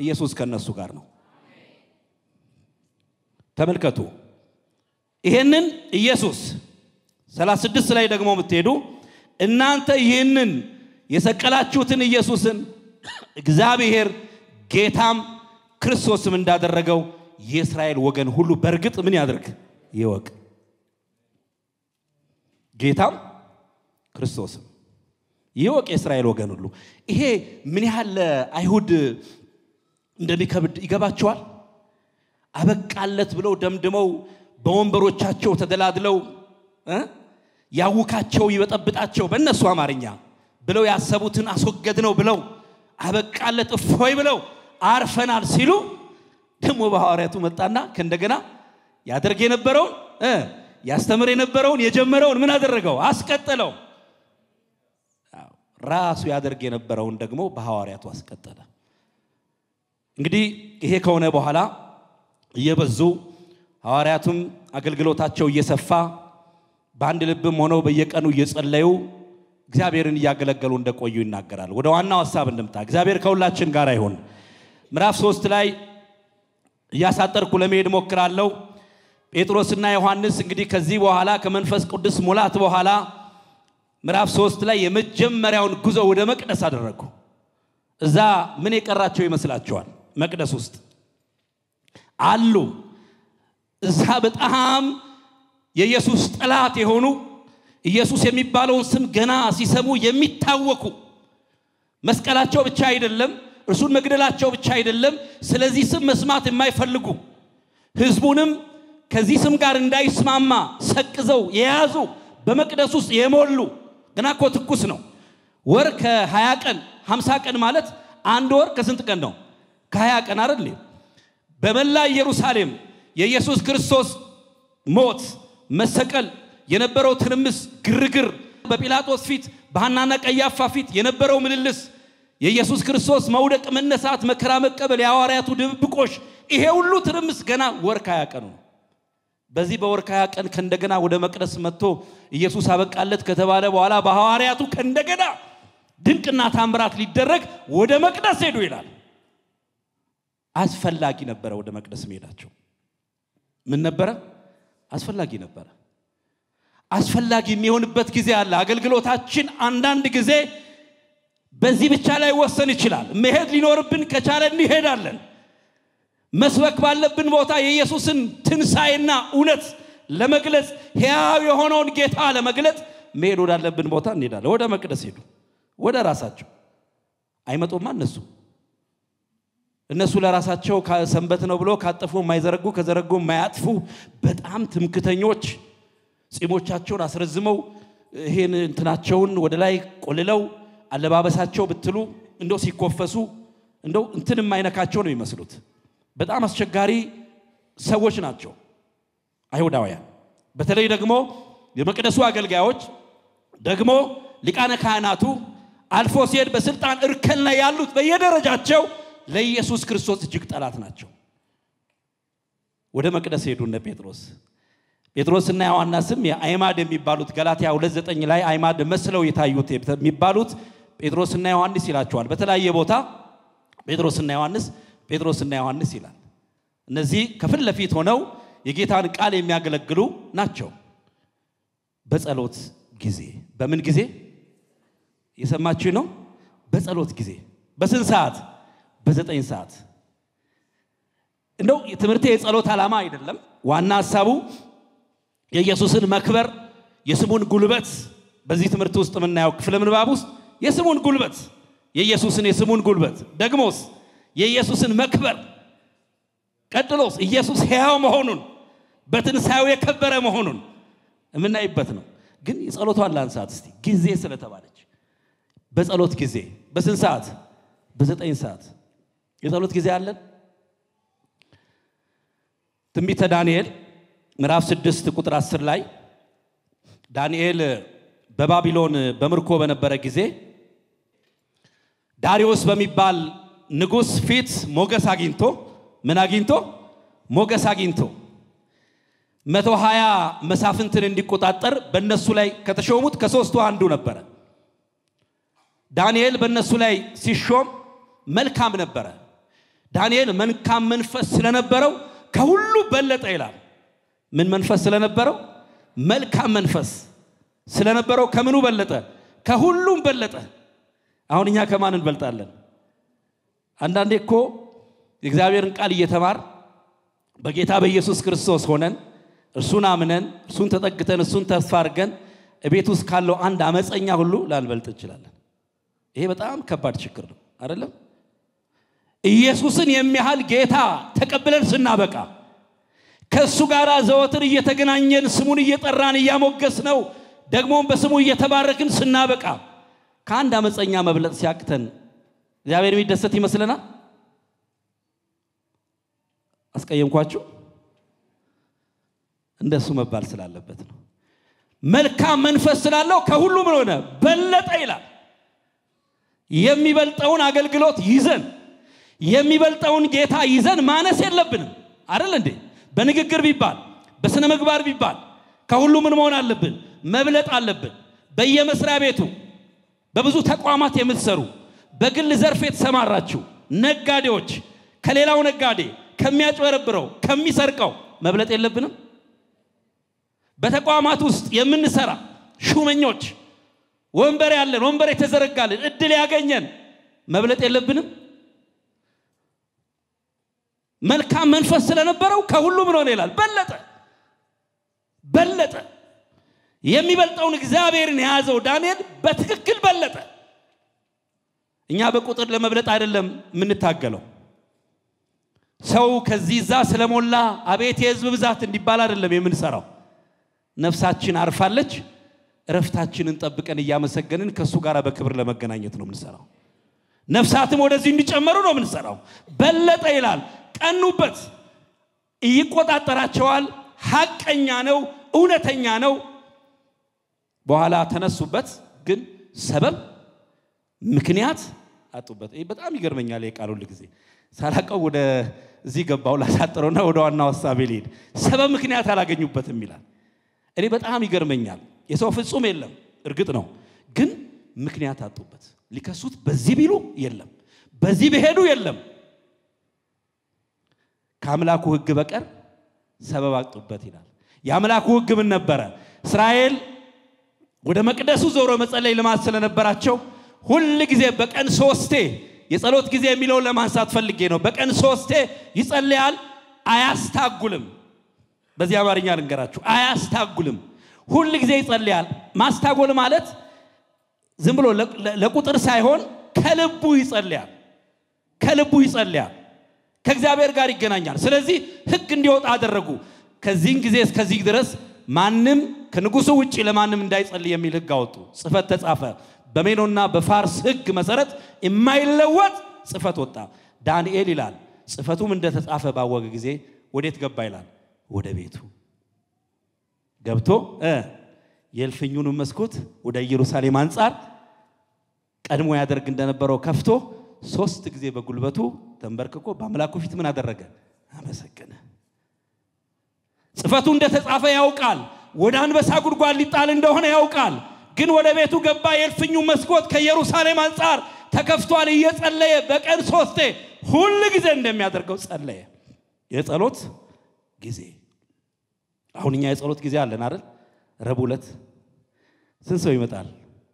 ኢየሱስ ከነሱ ጋር ነው ተመልከቱ ይሄንን ኢየሱስ 36 ላይ ደግሞ ምትሄዱ እናንተ ይሄንን የሰቀላችሁትን ኢየሱስን እግዚአብሔር ጌታም ክርስቶስም እንዳደረገው የእስራኤል ወገን ሁሉ በርግጥ ምን ያድርግ ይወቅ ጌታም ክርስቶስም ይወቅ የእስራኤል ወገን ሁሉ ይሄ ምን ያህል አይሁድ እንደሚከብድ ይገባቸዋል አበቃለት ብለው ደምድመው በወንበሮቻቸው ተደላድለው ያውካቸው ይበጠብጣቸው በእነሱ አማርኛ ብለው ያሰቡትን አስወገድነው ብለው አበቃለት እፎይ ብለው አርፈናል ሲሉ ደሞ በሐዋርያቱ መጣና ከእንደገና ያደርግ የነበረውን ያስተምር የነበረውን የጀመረውን ምን አደረገው አስቀጠለው ራሱ ያደርግ የነበረውን ደግሞ በሐዋርያቱ አስቀጠለ እንግዲህ ይሄ ከሆነ በኋላ እየበዙ ሐዋርያቱም አገልግሎታቸው እየሰፋ በአንድ ልብም ሆነው በየቀኑ እየጸለዩ እግዚአብሔርን ያገለገሉ እንደቆዩ ይናገራል ወደ ዋናው ሐሳብ እንደምታ እግዚአብሔር ከሁላችን ጋር ይሁን ምዕራፍ 3 ላይ ያሳጠርኩ ለመሄድ ሞክራለሁ ጴጥሮስና ዮሐንስ እንግዲህ ከዚህ በኋላ ከመንፈስ ቅዱስ ሙላት በኋላ ምዕራፍ 3 ላይ የመጀመሪያውን ጉዞ ወደ መቅደስ አደረጉ እዛ ምን የቀራቸው ይመስላችኋል መቅደስ ውስጥ አሉ እዛ በጣም የኢየሱስ ጠላት የሆኑ ኢየሱስ የሚባለውን ስም ገና ሲሰሙ የሚታወቁ መስቀላቸው ብቻ አይደለም እርሱን መግደላቸው ብቻ አይደለም ስለዚህ ስም መስማት የማይፈልጉ ህዝቡንም ከዚህ ስም ጋር እንዳይስማማ ሰቅዘው የያዙ በመቅደስ ውስጥ የሞሉ ገና እኮ ትኩስ ነው ወር ከ20 ቀን 50 ቀን ማለት አንድ ወር ከስንት ቀን ነው ከ20 ቀን አይደል በመላ ኢየሩሳሌም የኢየሱስ ክርስቶስ ሞት መሰቀል የነበረው ትርምስ ግርግር በጲላጦስ ፊት በሐናና ቀያፋ ፊት የነበረው ምልልስ የኢየሱስ ክርስቶስ መውደቅ መነሳት መከራ መቀበል ያዋሪያቱ ድብብቆሽ ይሄ ሁሉ ትርምስ ገና ወር ከ20 ቀን ነው በዚህ በወር ከ20 ቀን ከእንደገና ወደ መቅደስ መጥቶ ኢየሱስ አበቃለት ከተባለ በኋላ በሐዋርያቱ ከእንደገና ድንቅና ታምራት ሊደረግ ወደ መቅደስ ሄዱ ይላል አስፈላጊ ነበር ወደ መቅደስ መሄዳቸው ምን ነበር አስፈላጊ ነበር አስፈላጊ የሚሆንበት ጊዜ አለ አገልግሎታችን አንዳንድ ጊዜ በዚህ ብቻ ላይ ወሰን ይችላል መሄድ ሊኖርብን ከቻለ እንሄዳለን መስበክ ባለብን ቦታ የኢየሱስን ትንሳኤና እውነት ለመግለጽ ሕያው የሆነውን ጌታ ለመግለጽ መሄድ ወዳለብን ቦታ እንሄዳለን ወደ መቅደስ ሄዱ ወደ ራሳቸው አይመጡም እነሱ ለራሳቸው ሰንበት ነው ብሎ ካጠፉ ማይዘረጉ ከዘረጉ ማያጥፉ በጣም ትምክተኞች ጺሞቻቸውን አስረዝመው ይሄን እንትናቸውን ወደ ላይ ቆልለው አለባበሳቸው ብትሉ እንደው ሲኮፈሱ እንደው እንትን የማይነካቸው ነው የሚመስሉት በጣም አስቸጋሪ ሰዎች ናቸው አይሁዳውያን በተለይ ደግሞ የመቅደሱ አገልጋዮች ደግሞ ሊቃነ ካህናቱ አልፎ ሲሄድ በስልጣን እርከን ላይ ያሉት በየደረጃቸው ለኢየሱስ ክርስቶስ እጅግ ጠላት ናቸው ወደ መቅደስ ሄዱና ጴጥሮስና ዮሐንስም የአይማድ የሚባሉት ገላትያ 2:9 ላይ አይማድ መስለው የታዩት የሚባሉት ጴጥሮስና ዮሐንስ ይላቸዋል በተለያየ ቦታ ጴጥሮስና ዮሐንስ ይላል እነዚህ ከፊት ለፊት ሆነው የጌታን ቃል የሚያገለግሉ ናቸው በጸሎት ጊዜ በምን ጊዜ የሰማችሁ ነው በጸሎት ጊዜ በስንት ሰዓት በ9 ሰዓት እንደው የትምህርት የጸሎት ዓላማ አይደለም ዋና ሐሳቡ የኢየሱስን መክበር የስሙን ጉልበት በዚህ ትምህርት ውስጥ ምናየው ክፍለ ምንባብ ውስጥ የስሙን ጉልበት የስሙን ጉልበት ደግሞስ የኢየሱስን መክበር ቀጥሎስ ኢየሱስ ሕያው መሆኑን በትንሳኤው የከበረ መሆኑን ምናይበት ነው ግን የጸሎቱ አላንሳት እስቲ ጊዜ ስለተባለች በጸሎት ጊዜ በስንት ሰዓት በ9 ሰዓት የጸሎት ጊዜ አለን ትንቢተ ዳንኤል ምዕራፍ 6 ቁጥር 10 ላይ ዳንኤል በባቢሎን በምርኮ በነበረ ጊዜ ዳሪዮስ በሚባል ንጉስ ፊት ሞገስ አግኝቶ ሞገስ አግኝቶ 120 መሳፍንትን እንዲቆጣጠር በእነሱ ላይ ከተሾሙት ከሶስቱ አንዱ ነበር ዳንኤል በእነሱ ላይ ሲሾም መልካም ነበር ዳንኤል መልካም መንፈስ ስለነበረው ከሁሉ በለጠ ይላል ምን መንፈስ ስለነበረው መልካም መንፈስ ስለነበረው ከምኑ በለጠ ከሁሉም በለጠ አሁን እኛ ከማን እንበልጣለን አንዳንዴ እኮ የእግዚአብሔርን ቃል እየተማር በጌታ በኢየሱስ ክርስቶስ ሆነን እርሱን አምነን እርሱን ተጠግተን እርሱን ተስፋ አድርገን እቤት ውስጥ ካለው አንድ አመፀኛ ሁሉ ላንበልጥ እንችላለን ይሄ በጣም ከባድ ችግር ነው አይደለም ኢየሱስን የሚያህል ጌታ ተቀበለን ስናበቃ ከሱ ጋር ዘወትር እየተገናኘን ስሙን እየጠራን እያሞገስነው ደግሞም በስሙ እየተባረክን ስናበቃ ከአንድ አመፀኛ መብለጥ ሲያቅተን እግዚአብሔር የሚደሰት ይመስለናል አስቀየምኳችሁ እንደሱ መባል ስላለበት ነው መልካም መንፈስ ስላለው ከሁሉ ምን ሆነ በለጠ ይላል የሚበልጠውን አገልግሎት ይዘን የሚበልጠውን ጌታ ይዘን ማነስ የለብንም አይደል እንዴ በንግግር ቢባል በስነ ምግባር ቢባል ከሁሉ ምን መሆን አለብን መብለጥ አለብን በየመስሪያ ቤቱ በብዙ ተቋማት የምትሰሩ በግል ዘርፍ የተሰማራችሁ ነጋዴዎች ከሌላው ነጋዴ ከሚያጭበረብረው ከሚሰርቀው መብለጥ የለብንም በተቋማት ውስጥ የምንሰራ ሹመኞች ወንበር ያለን ወንበር የተዘረጋልን እድል ያገኘን መብለጥ የለብንም መልካም መንፈስ ስለነበረው ከሁሉ ምን ሆነ ይላል በለጠ የሚበልጠውን እግዚአብሔርን ያዘው ዳንኤል በትክክል በለጠ እኛ በቁጥር ለመብለጥ አይደለም ምንታገለው ሰው ከዚህዛ ስለሞላ አቤት የሕዝብ ብዛት እንዲባል አይደለም የምንሰራው ነፍሳችን አርፋለች ረፍታችንን ጠብቀን ያመሰገንን ከሱ ጋር በክብር ለመገናኘት ነው ምንሰራው ነፍሳትም ወደዚህ እንዲጨመሩ ነው ምንሰራው በለጠ ይላል ቀኑበት ይቆጣጣራቸዋል ሐቀኛ ነው እውነተኛ ነው በኋላ ተነሱበት ግን ሰበብ ምክንያት አጡበት ይሄ በጣም ይገርመኛል የቃሉ ለጊዜ ሳላቀው ወደ እዚህ ገባው ላሳጥረውና ወደ ዋናው ሐሳብ ይልድ ሰበብ ምክንያት አላገኙበትም ይላል እኔ በጣም ይገርመኛል የሰው ፍጹም የለም እርግጥ ነው ግን ምክንያት አጡበት ሊከሱት በዚህ ቢሉ የለም በዚህ በሄዱ የለም ከአምላኩ ሕግ በቀር ሰበብ አጡበት ይላል። የአምላኩ ሕግ ምን ነበረ? እስራኤል ወደ መቅደሱ ዞሮ መጸለይ ልማድ ስለነበራቸው ሁሉ ጊዜ በቀን 3 የጸሎት ጊዜ የሚለውን ለማንሳት ፈልጌ ነው። በቀን 3 ይጸልያል፣ አያስታጉልም። በዚህ አማርኛ ልንገራችሁ፣ አያስታጉልም። ሁሉ ጊዜ ይጸልያል። ማስታጎል ማለት ዝም ብሎ ለቁጥር ሳይሆን ከልቡ ይጸልያል። ከልቡ ይጸልያል፣ ከእግዚአብሔር ጋር ይገናኛል። ስለዚህ ሕግ እንዲወጣ አደረጉ። ከዚህን ጊዜ እስከዚህ ድረስ ማንም ከንጉሱ ውጪ ለማንም እንዳይጸልይ የሚል ሕግ አወጡ። ጽፈት ተጻፈ። በሜዶና በፋርስ ሕግ መሰረት የማይለወጥ ጽፈት ወጣ። ዳንኤል ይላል ጽፈቱም እንደተጻፈ ባወቀ ጊዜ ወዴት ገባ ይላል? ወደ ቤቱ ገብቶ የልፍኙን መስኮት ወደ ኢየሩሳሌም አንጻር ቀድሞ ያደርግ እንደነበረው ከፍቶ 3 ጊዜ በጉልበቱ ተንበርክኮ በአምላኩ ፊት ምን አደረገ? አመሰገነ። ጽፈቱ እንደተጻፈ ያውቃል። ወደ አንበሳ ጉድጓድ ሊጣል እንደሆነ ያውቃል። ግን ወደ ቤቱ ገባ። የልፍኙ መስኮት ከኢየሩሳሌም አንጻር ተከፍቷል። እየጸለየ በቀን 3 ሁሉ ጊዜ እንደሚያደርገው ጸለየ። የጸሎት ጊዜ አሁን እኛ የጸሎት ጊዜ አለን አይደል? ረቡዕ ዕለት ስንት ሰው ይመጣል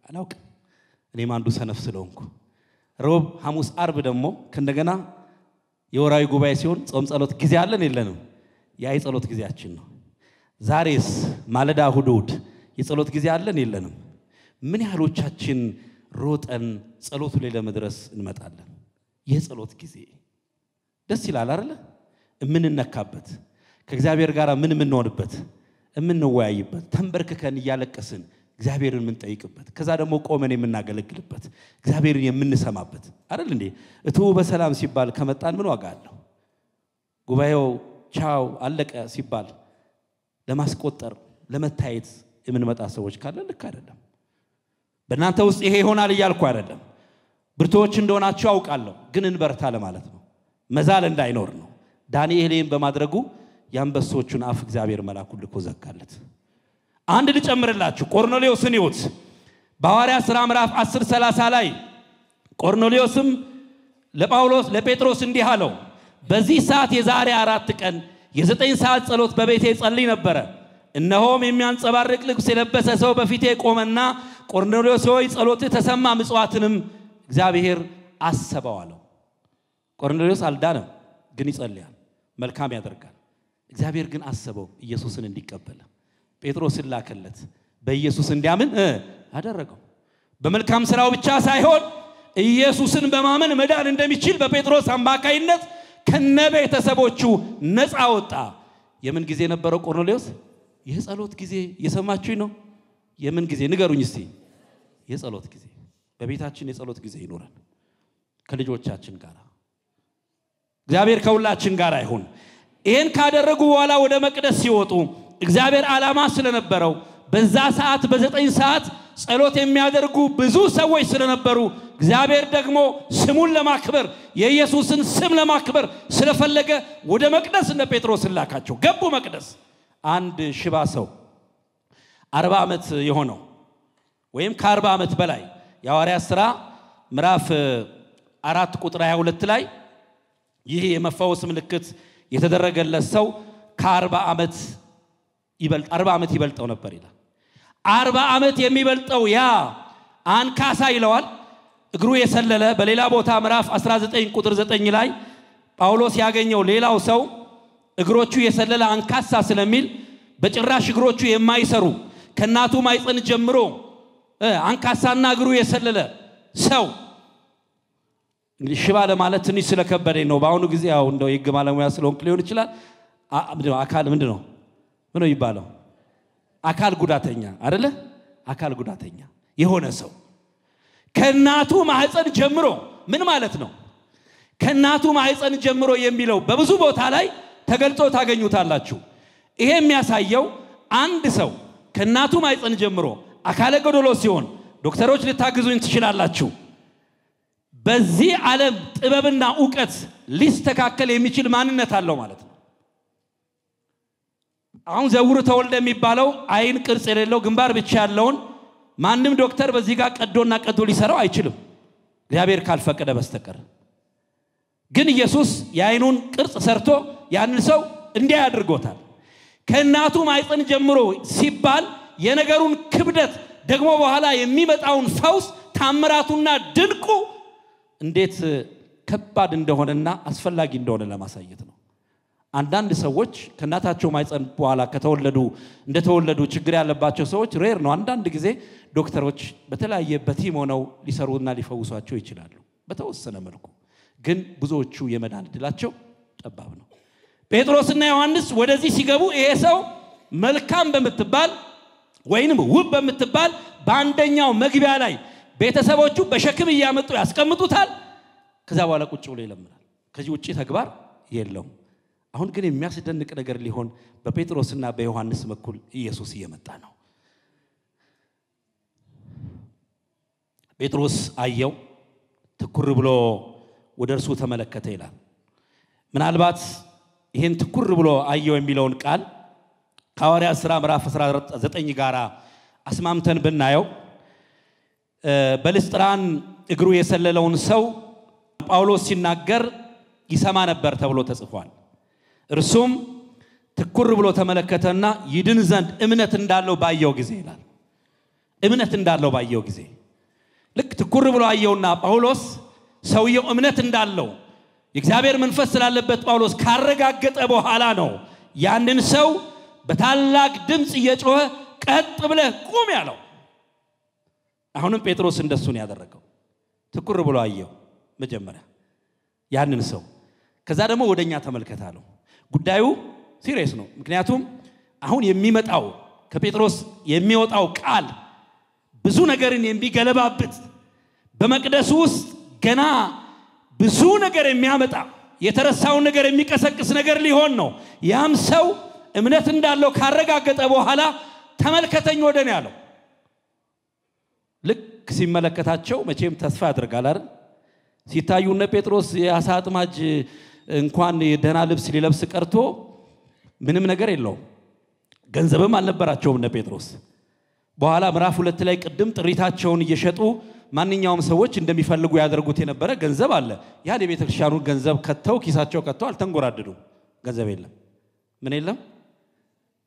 አላውቅም። እኔም አንዱ ሰነፍ ስለሆንኩ ሮብ፣ ሐሙስ፣ አርብ ደግሞ ከእንደገና የወራዊ ጉባኤ ሲሆን ጾም ጸሎት ጊዜ አለን የለንም? ያ የጸሎት ጊዜያችን ነው። ዛሬስ ማለዳ እሑድ የጸሎት ጊዜ አለን የለንም? ምን ያህሎቻችን ሮጠን ጸሎቱ ላይ ለመድረስ እንመጣለን? የጸሎት ጊዜ ደስ ይላል አይደል? እምንነካበት ከእግዚአብሔር ጋር ምን እንሆንበት እምንወያይበት ተንበርክከን እያለቀስን እግዚአብሔርን ምን ጠይቅበት ከዛ ደግሞ ቆመን የምናገለግልበት እግዚአብሔርን የምንሰማበት አይደል እንዴ? እቱ በሰላም ሲባል ከመጣን ምን ዋጋ አለው? ጉባኤው ቻው አለቀ ሲባል ለማስቆጠር ለመታየት የምንመጣ ሰዎች ካለ ልክ አይደለም። በእናንተ ውስጥ ይሄ ይሆናል እያልኩ አይደለም። ብርቶች እንደሆናችሁ አውቃለሁ፣ ግን እንበርታ ለማለት ነው። መዛል እንዳይኖር ነው። ዳንኤልን በማድረጉ ያንበሶቹን አፍ እግዚአብሔር መልአኩን ልኮ ዘጋለት። አንድ ልጨምርላችሁ፣ ቆርኔሌዎስን ይሁት በሐዋርያት ሥራ ምዕራፍ 10:30 ላይ ቆርኔሌዎስም ለጴጥሮስ እንዲህ አለው፣ በዚህ ሰዓት የዛሬ 4 ቀን የ9 ሰዓት ጸሎት በቤቴ ጸልይ ነበር። እነሆም የሚያንጸባርቅ ልብስ የለበሰ ሰው በፊቴ ቆመና ቆርኔሌዎስ ሆይ ጸሎትህ ተሰማ፣ ምጽዋትንም እግዚአብሔር አሰበው አለው። ቆርኔሌዎስ አልዳነም፣ ግን ይጸልያል፣ መልካም ያደርጋል። እግዚአብሔር ግን አሰበው ኢየሱስን እንዲቀበል። ጴጥሮስን ላከለት፣ በኢየሱስ እንዲያምን አደረገው። በመልካም ስራው ብቻ ሳይሆን ኢየሱስን በማመን መዳን እንደሚችል በጴጥሮስ አማካይነት ከነቤተሰቦቹ ነፃ ወጣ። የምን ጊዜ ነበረው ቆርኔሌዎስ? የጸሎት ጊዜ። እየሰማችሁኝ ነው? የምን ጊዜ ንገሩኝ እስቲ? የጸሎት ጊዜ። በቤታችን የጸሎት ጊዜ ይኖረን ከልጆቻችን ጋር። እግዚአብሔር ከሁላችን ጋር ይሁን። ይሄን ካደረጉ በኋላ ወደ መቅደስ ሲወጡ እግዚአብሔር ዓላማ ስለነበረው በዛ ሰዓት በ9 ሰዓት ጸሎት የሚያደርጉ ብዙ ሰዎች ስለነበሩ እግዚአብሔር ደግሞ ስሙን ለማክበር የኢየሱስን ስም ለማክበር ስለፈለገ ወደ መቅደስ እነ ጴጥሮስን ላካቸው። ገቡ መቅደስ። አንድ ሽባ ሰው 40 ዓመት የሆነው ወይም ከ40 ዓመት በላይ የሐዋርያት ሥራ ምዕራፍ 4 ቁጥር 22 ላይ ይህ የመፈወስ ምልክት የተደረገለት ሰው ከ40 ዓመት 40 ዓመት ይበልጠው ነበር ይላል። 40 ዓመት የሚበልጠው ያ አንካሳ ይለዋል፣ እግሩ የሰለለ። በሌላ ቦታ ምዕራፍ 19 ቁጥር 9 ላይ ጳውሎስ ያገኘው ሌላው ሰው እግሮቹ የሰለለ አንካሳ ስለሚል በጭራሽ እግሮቹ የማይሰሩ ከናቱ ማይፀን ጀምሮ አንካሳና እግሩ የሰለለ ሰው። እንግዲህ ሽባ ለማለት ትንሽ ስለከበደኝ ነው። በአሁኑ ጊዜ ያው እንደው የሕግ ባለሙያ ስለሆንኩ ሊሆን ይችላል። አካል ምንድነው ይባለው? አካል ጉዳተኛ አይደለ? አካል ጉዳተኛ የሆነ ሰው ከናቱ ማህፀን ጀምሮ ምን ማለት ነው? ከናቱ ማህፀን ጀምሮ የሚለው በብዙ ቦታ ላይ ተገልጾ ታገኙታላችሁ። ይሄ የሚያሳየው አንድ ሰው ከናቱ ማህፀን ጀምሮ አካለ ጎዶሎ ሲሆን ዶክተሮች ልታግዙኝ ትችላላችሁ። በዚህ ዓለም ጥበብና ዕውቀት ሊስተካከል የሚችል ማንነት አለው ማለት ነው። አሁን ዘውሩ ተወልደ የሚባለው አይን ቅርጽ የሌለው ግንባር ብቻ ያለውን ማንም ዶክተር በዚህ ጋር ቀዶና ቀዶ ሊሰራው አይችልም እግዚአብሔር ካልፈቀደ በስተቀር። ግን ኢየሱስ የአይኑን ቅርጽ ሰርቶ ያንን ሰው እንዲያ ያድርጎታል ከእናቱ ማይፀን ጀምሮ ሲባል የነገሩን ክብደት ደግሞ በኋላ የሚመጣውን ፈውስ ታምራቱና ድንቁ እንዴት ከባድ እንደሆነና አስፈላጊ እንደሆነ ለማሳየት ነው አንዳንድ ሰዎች ከናታቸው ማይፀን በኋላ እንደተወለዱ ችግር ያለባቸው ሰዎች ሬር ነው አንዳንድ ጊዜ ዶክተሮች በተለያየ በቲም ሆነው ሊሰሩና ሊፈውሷቸው ይችላሉ በተወሰነ መልኩ ግን ብዙዎቹ የመዳን ዕድላቸው ጠባብ ነው ጴጥሮስና ዮሐንስ ወደዚህ ሲገቡ ይሄ ሰው መልካም በመትባል ወይንም ውብ በመትባል በአንደኛው መግቢያ ላይ ቤተሰቦቹ በሸክም ያመጡ ያስቀምጡታል ከዛ በኋላ ቁጭ ብሎ ይለምናል ከዚህ ውጪ ተግባር የለውም አሁን ግን የሚያስደንቅ ነገር ሊሆን በጴጥሮስና በዮሐንስ በኩል ኢየሱስ እየመጣ ነው ጴጥሮስ አየው ትኩር ብሎ ወደርሱ ተመለከተ ይላል ምናልባት ይሄን ትኩር ብሎ አየው የሚለውን ቃል ሐዋርያት ሥራ ምዕራፍ 19 ጋራ አስማምተን ብናየው በልስጥራን እግሩ የሰለለውን ሰው ጳውሎስ ሲናገር ይሰማ ነበር ተብሎ ተጽፏል እርሱም ትኩር ብሎ ተመለከተና ይድን ዘንድ እምነት እንዳለው ባየው ጊዜ ይላል እምነት እንዳለው ባየው ጊዜ ልክ ትኩር ብሎ አየውና ጳውሎስ ሰውየው እምነት እንዳለው የእግዚአብሔር መንፈስ ስላለበት ጳውሎስ ካረጋገጠ በኋላ ነው ያንን ሰው በታላቅ ድምጽ እየጮኸ ቀጥ ብለህ ቁም ያለው አሁንም ጴጥሮስ እንደሱ ነው ያደረገው ትኩር ብሎ አየው መጀመሪያ ያንን ሰው ከዛ ደግሞ ወደኛ ተመልከታለው ጉዳዩ ሲሪየስ ነው ምክንያቱም አሁን የሚመጣው ከጴጥሮስ የሚወጣው ቃል ብዙ ነገርን የሚገለባበት በመቅደሱ ውስጥ ገና ብዙ ነገር የሚያመጣ የተረሳውን ነገር የሚቀሰቅስ ነገር ሊሆን ነው ያም ሰው እምነት እንዳለው ካረጋገጠ በኋላ ተመልከተኝ ወደኔ ያለው ልክ ሲመለከታቸው መቼም ተስፋ ያደርጋል አይደል ሲታዩነ ጴጥሮስ የአሳ አጥማጅ እንኳን የደህና ልብስ ሊለብስ ቀርቶ ምንም ነገር የለው ገንዘብም አልነበራቸውም እነ ጴጥሮስ በኋላ ምዕራፍ 2 ላይ ቅድም ጥሪታቸውን እየሸጡ ማንኛውም ሰዎች እንደሚፈልጉ ያደርጉት የነበረ ገንዘብ አለ ያን የቤተክርስቲያኑን ገንዘብ ከተው ኪሳቸው ከተው አልተንጎራደዱ ገንዘብ የለም ምን የለም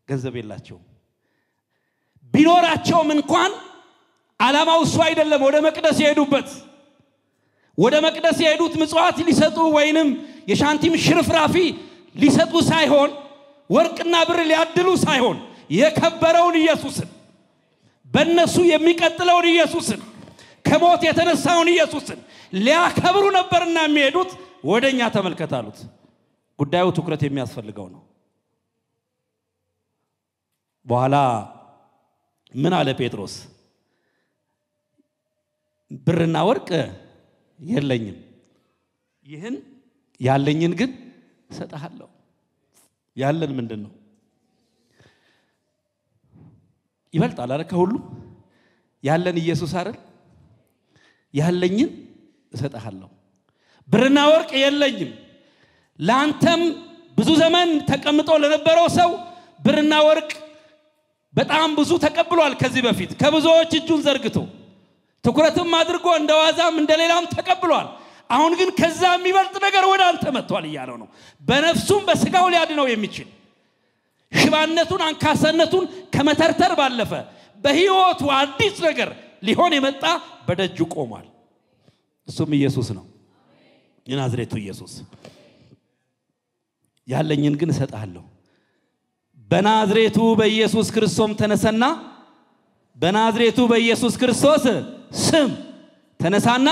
ገንዘብ የላቸው ቢኖራቸውም እንኳን ዓላማው እሱ አይደለም ወደ መቅደስ የሄዱት ምጽዋት ሊሰጡ ወይንም የሻንቲም ሽርፍራፊ ሊሰጡ ሳይሆን ወርቅና ብር ሊያድሉ ሳይሆን የከበረውን ኢየሱስን በእነሱ የሚቀጥለውን ኢየሱስን ከሞት የተነሳውን ኢየሱስን ሊያከብሩ ነበርና የሚሄዱት ወደኛ ተመልከታሉት ጉዳዩ ትኩረት የሚያስፈልገው ነው በኋላ ምን አለ ጴጥሮስ ብርና ወርቅ የለኝም ይህን ያለኝን ግን ሰጣለሁ ያለን ምንድነው ይበልጣል አረ ከሁሉ ያለን ኢየሱስ አይደል ያለኝን እሰጣለሁ ብርና ወርቅ የለኝም ላንተም ብዙ ዘመን ተቀምጦ ለነበረው ሰው ብርና ወርቅ በጣም ብዙ ተቀብሏል ከዚህ በፊት ከብዙዎች እጁን ዘርግቶ ትኩረትም አድርጎ እንደዋዛም እንደሌላም ተቀብሏል አሁን ግን ከዛ የሚበልጥ ነገር ወደ አንተ መጥቷል ይያለው ነው በነፍሱም በስጋው ሊያድነው የሚችል ሽባነቱን አንካሳነቱን ከመተርተር ባለፈ በህይወቱ አዲስ ነገር ሊሆን የመጣ በደጁ ቆሟል እሱም ኢየሱስ ነው የናዝሬቱ ኢየሱስ ያለኝን ግን እሰጣለሁ በናዝሬቱ በኢየሱስ ክርስቶስ ተነሰና በናዝሬቱ በኢየሱስ ክርስቶስ ስም ተነሳና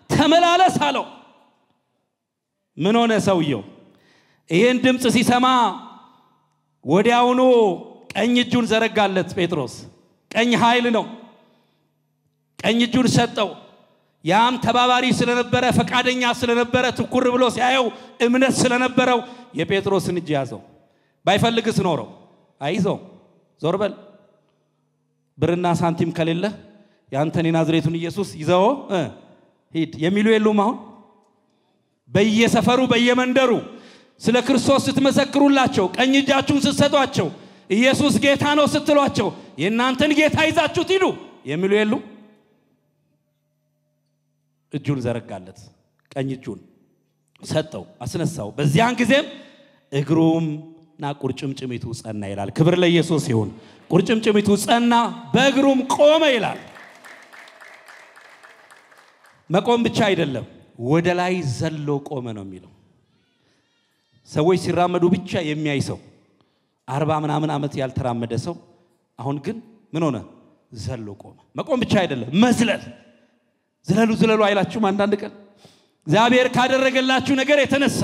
ተመላለስ አለው ምን ሆነ ሰውየው ይሄን ድምጽ ሲሰማ ወዲያውኑ ቀኝ እጁን ዘረጋለት ጴጥሮስ ቀኝ ኃይል ነው ቀኝ እጁን ሰጠው ያም ተባባሪ ስለነበረ ፈቃደኛ ስለነበረ ትኩር ብሎ ሲያየው እምነት ስለነበረው የጴጥሮስን እጅ ያዘው ባይፈልግስ ኖሮ አይዞህ ዞር በል ብርና ሳንቲም ከሌለ ያንተን የናዝሬቱን ኢየሱስ ይዘው ሂድ የሚሉ የሉም አሁን በየሰፈሩ በየመንደሩ ስለ ክርስቶስ ስትመሰክሩላቸው ቀኝ እጃችሁን ስትሰጧቸው ኢየሱስ ጌታ ነው ስትሏቸው የናንተን ጌታ ይዛችሁት ሂዱ የሚሉ የሉም እጁን ዘረጋለት ቀኝ እጁን ሰጠው አስነሳው በዚያን ጊዜም እግሩምና ቁርጭምጭሚቱ ጸና ይላል። ክብር ለኢየሱስ ይሁን። ቁርጭምጭሚቱ ጸና በእግሩም ቆመ ይላል። መቆም ብቻ አይደለም ወደ ላይ ዘሎ ቆመ ነው የሚለው። ሰዎች ሲራመዱ ብቻ የሚያይ ሰው 40 ምናምን ዓመት ያልተራመደ ሰው አሁን ግን ምን ሆነ? ዘሎ ቆመ። መቆም ብቻ አይደለም መዝለል። ዝለሉ አይላችሁም? አንዳንድ ቀን እግዚአብሔር ካደረገላችሁ ነገር የተነሳ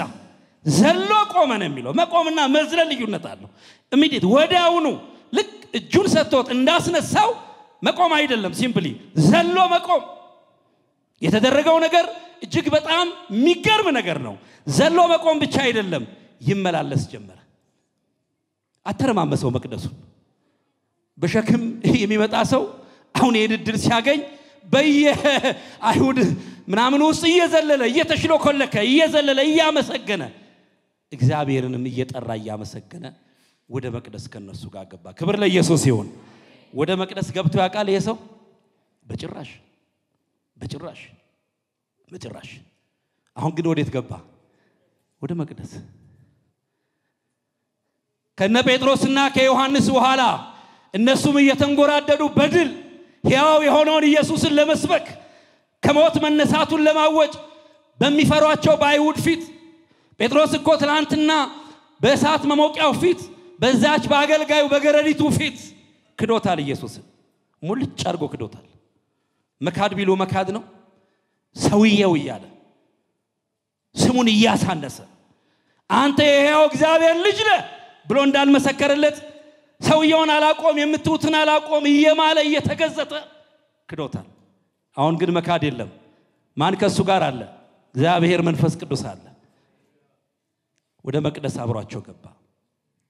ዘሎ ቆመ ነው የሚለው። መቆምና መዝለል ልዩነት አለው። ኢሚዲየት ወዲያውኑ ልክ እጁን ሰጥቶት እንዳስነሳው መቆም አይደለም፣ ሲምፕሊ ዘሎ መቆም። የተደረገው ነገር እጅግ በጣም የሚገርም ነገር ነው። ዘሎ መቆም ብቻ አይደለም፣ ይመላለስ ጀመረ። አተረማመሰው መቅደሱን። በሸክም የሚመጣ ሰው አሁን የድድር ሲያገኝ በየአይሁድ ምናምን ውስጥ እየዘለለ እየተሽሎኮለከ እየዘለለ እያመሰገነ እግዚአብሔርንም እየጠራ እያመሰገነ ወደ መቅደስ ከነሱ ጋር ገባ። ክብር ለኢየሱስ ይሁን። ወደ መቅደስ ገብቶ ያውቃል ይሄ ሰው? በጭራሽ። አሁን ግን ወዴት ገባ? ወደ መቅደስ። ከነ ጴጥሮስና ከዮሐንስ በኋላ እነሱም እየተንጎራደዱ በድል ሕያው የሆነውን ኢየሱስን ለመስበክ ከሞት መነሳቱን ለማወጅ በሚፈሯቸው በአይሁድ ፊት ጴጥሮስ እኮ ትላንትና በእሳት መሞቂያው ፊት በዛች በአገልጋዩ በገረዲቱ ፊት ክዶታል። ኢየሱስን ሙልጭ አድርጎ ክዶታል። መካድ ቢሉ መካድ ነው። ሰውየው እያለ ስሙን እያሳነሰ አንተ የሕያው እግዚአብሔር ልጅ ነህ ብሎ እንዳልመሰከረለት ሰውየውን አላቆም የምትውትን አላቆም እየማለ እየተገዘተ ክዶታል። አሁን ግን መካድ የለም። ማን ከሱ ጋር አለ? እግዚአብሔር መንፈስ ቅዱስ አለ። ወደ መቅደስ አብሯቸው ገባ።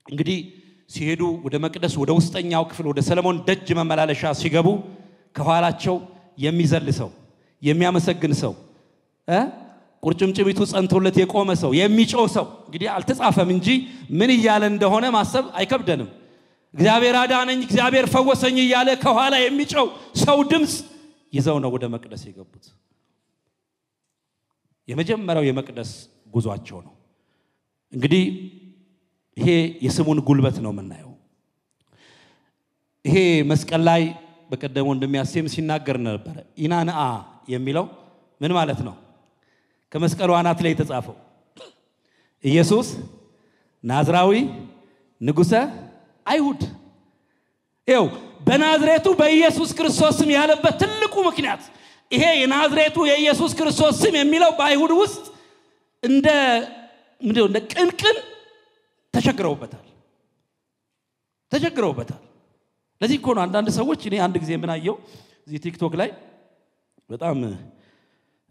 እንግዲህ ሲሄዱ ወደ መቅደስ ወደ ውስጠኛው ክፍል ወደ ሰለሞን ደጅ መመላለሻ ሲገቡ ከኋላቸው የሚዘል ሰው የሚያመሰግን ሰው ቁርጭምጭሚቱ ጸንቶለት የቆመ ሰው የሚጮህ ሰው እንግዲህ አልተጻፈም እንጂ ምን እያለ እንደሆነ ማሰብ አይከብደንም። እግዚአብሔር አዳነኝ እግዚአብሔር ፈወሰኝ እያለ ከኋላ የሚጮህ ሰው ድምጽ ይዘው ነው ወደ መቅደስ የገቡት። የመጀመሪያው የመቅደስ ጉዟቸው ነው። እንግዲህ ይሄ የስሙን ጉልበት ነው የምናየው። ይሄ መስቀል ላይ በቀደም እንደሚያስም ሲናገር ነበር። ኢናንአ የሚለው ምን ማለት ነው? ከመስቀሉ አናት ላይ የተጻፈው ኢየሱስ ናዝራዊ ንጉሠ አይሁድ። ይኸው በናዝሬቱ በኢየሱስ ክርስቶስ ስም ያለበት ትልቁ ምክንያት ይሄ የናዝሬቱ የኢየሱስ ክርስቶስ ስም የሚለው በአይሁድ ውስጥ እንደ ቅንቅን ተቸግረውበታል። ለዚህ እኮ ነው አንዳንድ ሰዎች እኔ አንድ ጊዜ ምን አየው እዚህ ቲክቶክ ላይ በጣም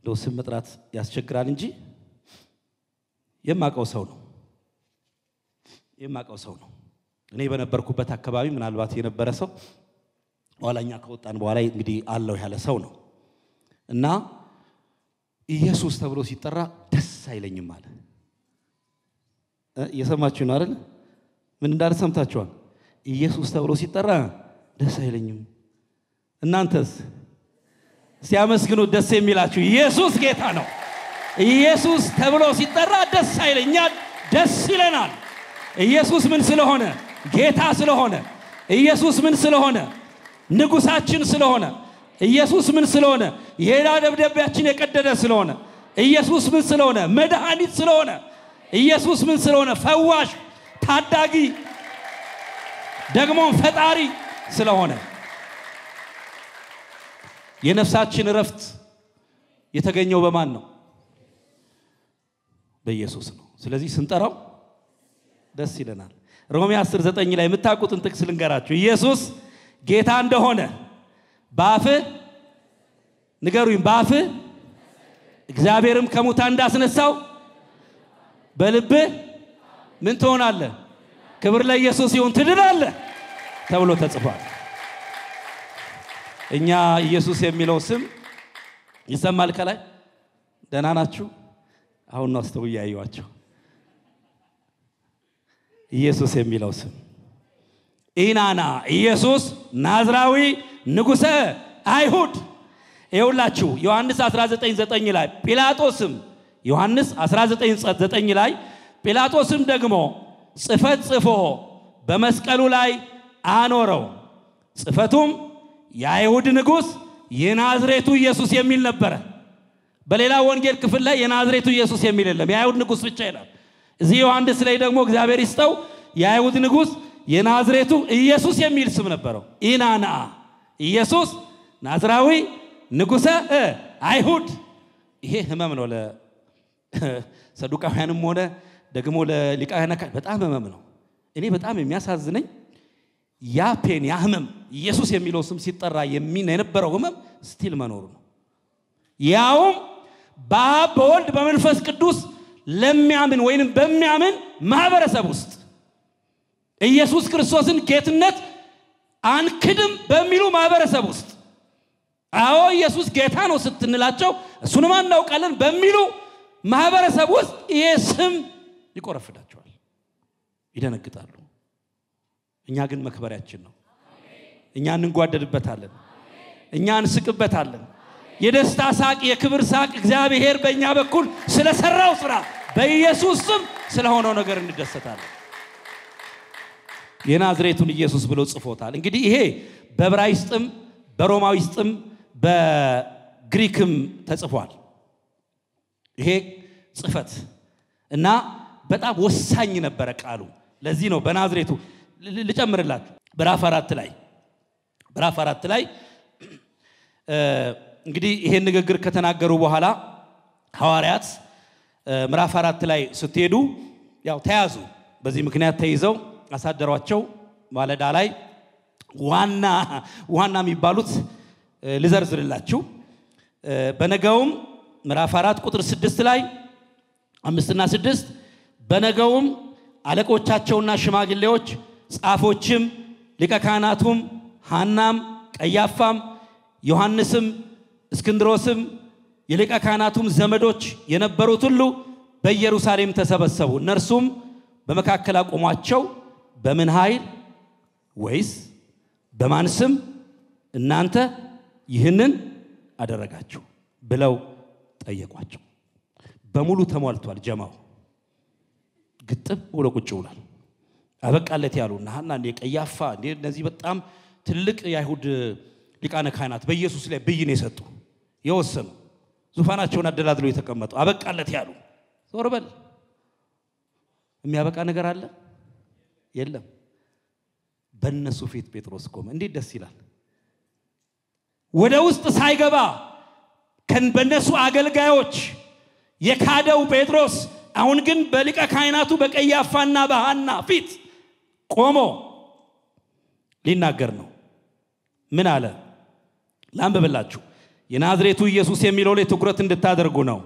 ስም መጥራት ያስቸግራል እንጂ የማቀው ሰው ነው። እኔ በነበርኩበት አካባቢ ምናልባት የነበረ ሰው ኋላኛ ከወጣን በኋላ እንግዲህ አለው ያለ ሰው ነው እና ኢየሱስ ተብሎ ሲጠራ ደስ አይለኝም አለ። የሰማችሁ ነው አይደል? ምን እንዳለ ሰምታችኋል? ኢየሱስ ተብሎ ሲጠራ ደስ አይለኝም። እናንተስ ሲያመስግኑት ደስ የሚላችሁ? ኢየሱስ ጌታ ነው። ኢየሱስ ተብሎ ሲጠራ ደስ አይለኛል፣ ደስ ይለናል። ኢየሱስ ምን ስለሆነ? ጌታ ስለሆነ። ኢየሱስ ምን ስለሆነ? ንጉሳችን ስለሆነ። ኢየሱስ ምን ስለሆነ? የዕዳ ደብዳቤያችን የቀደደ ስለሆነ። ኢየሱስ ምን ስለሆነ? መድኃኒት ስለሆነ። ኢየሱስ ምን ስለሆነ? ፈዋሽ፣ ታዳጊ፣ ደግሞ ፈጣሪ ስለሆነ። የነፍሳችን ረፍት የተገኘው በማን ነው? በኢየሱስ ነው። ስለዚህ ስንጠራው ደስ ይለናል። ሮሜ 10:9 ላይ የምታውቁትን ጥቅስ ልንገራችሁ። ኢየሱስ ጌታ እንደሆነ በአፍህ ንገሩኝ፣ በአፍህ እግዚአብሔርም ከሙታን እንዳስነሳው በልብህ ምን ትሆናለህ? ክብር ለኢየሱስ ይሁን፣ ትድናለህ ተብሎ ተጽፏል። እኛ ኢየሱስ የሚለው ስም ይሰማል ከላይ። ደህና ናችሁ? አሁን ነው አስተውያዩዋቸው። ኢየሱስ የሚለው ስም ኢናና ኢየሱስ ናዝራዊ ንጉሠ አይሁድ። ይኸውላችሁ ዮሐንስ 19:9 ላይ ጲላጦስም ዮሐንስ 19:9 ላይ ጲላጦስም ደግሞ ጽፈት ጽፎ በመስቀሉ ላይ አኖረው። ጽፈቱም የአይሁድ ንጉሥ የናዝሬቱ ኢየሱስ የሚል ነበር። በሌላ ወንጌል ክፍል ላይ የናዝሬቱ ኢየሱስ የሚል የለም፣ የአይሁድ ንጉሥ ብቻ ይላል። እዚህ ዮሐንስ ላይ ደግሞ እግዚአብሔር ይስጠው የአይሁድ ንጉሥ የናዝሬቱ ኢየሱስ የሚል ስም ነበረው። ኢናና ኢየሱስ ናዝራዊ ንጉሠ አይሁድ። ይሄ ህመም ነው ለሰዱቃውያንም ሆነ ደግሞ ለሊቃውያን በጣም ህመም ነው። እኔ በጣም የሚያሳዝነኝ ያ ፔን ያ ህመም ኢየሱስ የሚለው ስም ሲጠራ የነበረው ህመም ስቲል መኖሩ ነው። ያውም በአብ በወልድ በመንፈስ ቅዱስ ለሚያምን ወይንም በሚያምን ማህበረሰብ ውስጥ ኢየሱስ ክርስቶስን ጌትነት አንክድም በሚሉ ማህበረሰብ ውስጥ አዎ ኢየሱስ ጌታ ነው ስትንላቸው እሱንም እናውቃለን በሚሉ ማህበረሰብ ውስጥ ይሄ ስም ይቆረፍዳቸዋል፣ ይደነግጣሉ። እኛ ግን መክበሪያችን ነው። እኛ እንጓደድበታለን፣ እኛ እንስቅበታለን። የደስታ ሳቅ የክብር ሳቅ እግዚአብሔር በእኛ በኩል ስለሰራው ስራ በኢየሱስ ስም ስለሆነው ነገር እንደሰታለን። የናዝሬቱን ኢየሱስ ብሎ ጽፎታል። እንግዲህ ይሄ በዕብራይስጥም በሮማይስጥም በግሪክም ተጽፏል። ይሄ ጽፈት እና በጣም ወሳኝ ነበር ቃሉ። ለዚህ ነው በናዝሬቱ ልጨምርላችሁ በራፍ 4 ላይ እንግዲህ ይሄን ንግግር ከተናገሩ በኋላ ሐዋርያት ምዕራፍ 4 ላይ ስትሄዱ ያው ተያዙ። በዚህ ምክንያት ተይዘው አሳደሯቸው። ማለዳ ላይ ዋና የሚባሉት ልዘርዝርላችሁ። በነገውም ምዕራፍ 4 ቁጥር 6 ላይ 5 እና 6 በነገውም አለቆቻቸውና ሽማግሌዎች ጻፎችም ሊቀ ካህናቱም ሐናም ቀያፋም ዮሐንስም እስክንድሮስም የሊቀ ካህናቱም ዘመዶች የነበሩት ሁሉ በኢየሩሳሌም ተሰበሰቡ። እነርሱም በመካከል አቆሟቸው። በምን ኃይል ወይስ በማን ስም እናንተ ይህንን አደረጋችሁ ብለው ጠየቋቸው። በሙሉ ተሟልቷል። ጀማው ግጥም ብሎ ቁጭ ብሏል። አበቃለት ያሉና ሐና ቀያፋ እነዚህ በጣም ትልቅ የአይሁድ ሊቃነ ካህናት በኢየሱስ ላይ ብይን የሰጡ የወሰኑ ዙፋናቸውን አደላድለው የተቀመጡ አበቃለት ያሉ ዞር በል የሚያበቃ ነገር አለ የለም። በእነሱ ፊት ጴጥሮስ ቆመ። እንዴት ደስ ይላል! ወደ ውስጥ ሳይገባ በእነሱ አገልጋዮች የካደው ጴጥሮስ አሁን ግን በሊቀ ካህናቱ በቀያፋና በሐና ፊት ቆሞ ሊናገር ነው። ምን አለ? ላንብብላችሁ። የናዝሬቱ ኢየሱስ የሚለው ላይ ትኩረት እንድታደርጉ ነው።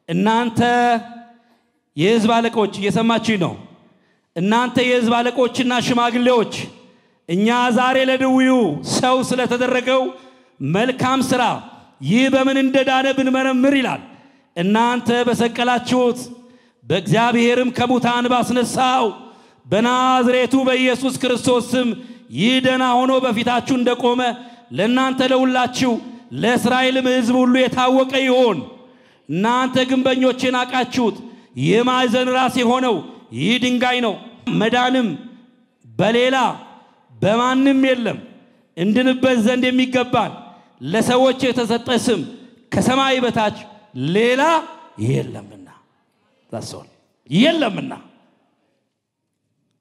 እናንተ የሕዝብ አለቆች እየሰማችሁኝ ነው። እናንተ የሕዝብ አለቆችና ሽማግሌዎች እኛ ዛሬ ለድውዩ ሰው ስለተደረገው መልካም ሥራ ይህ በምን እንደዳነ ብንመረምር ይላል። እናንተ በሰቀላችሁት በእግዚአብሔርም ከሙታን ባስነሳው በናዝሬቱ በኢየሱስ ክርስቶስ ስም ይህ ደህና ሆኖ በፊታችሁ እንደቆመ ለእናንተ ለሁላችሁ ለእስራኤልም ሕዝብ ሁሉ የታወቀ ይሆን። እናንተ ግንበኞች ናቃችሁት። የማዕዘን ራስ የሆነው ይህ ድንጋይ ነው። መዳንም በሌላ በማንም የለም። እንድንበት ዘንድ የሚገባን ለሰዎች የተሰጠ ስም ከሰማይ በታች ሌላ የለምና ታሰዋል የለምና።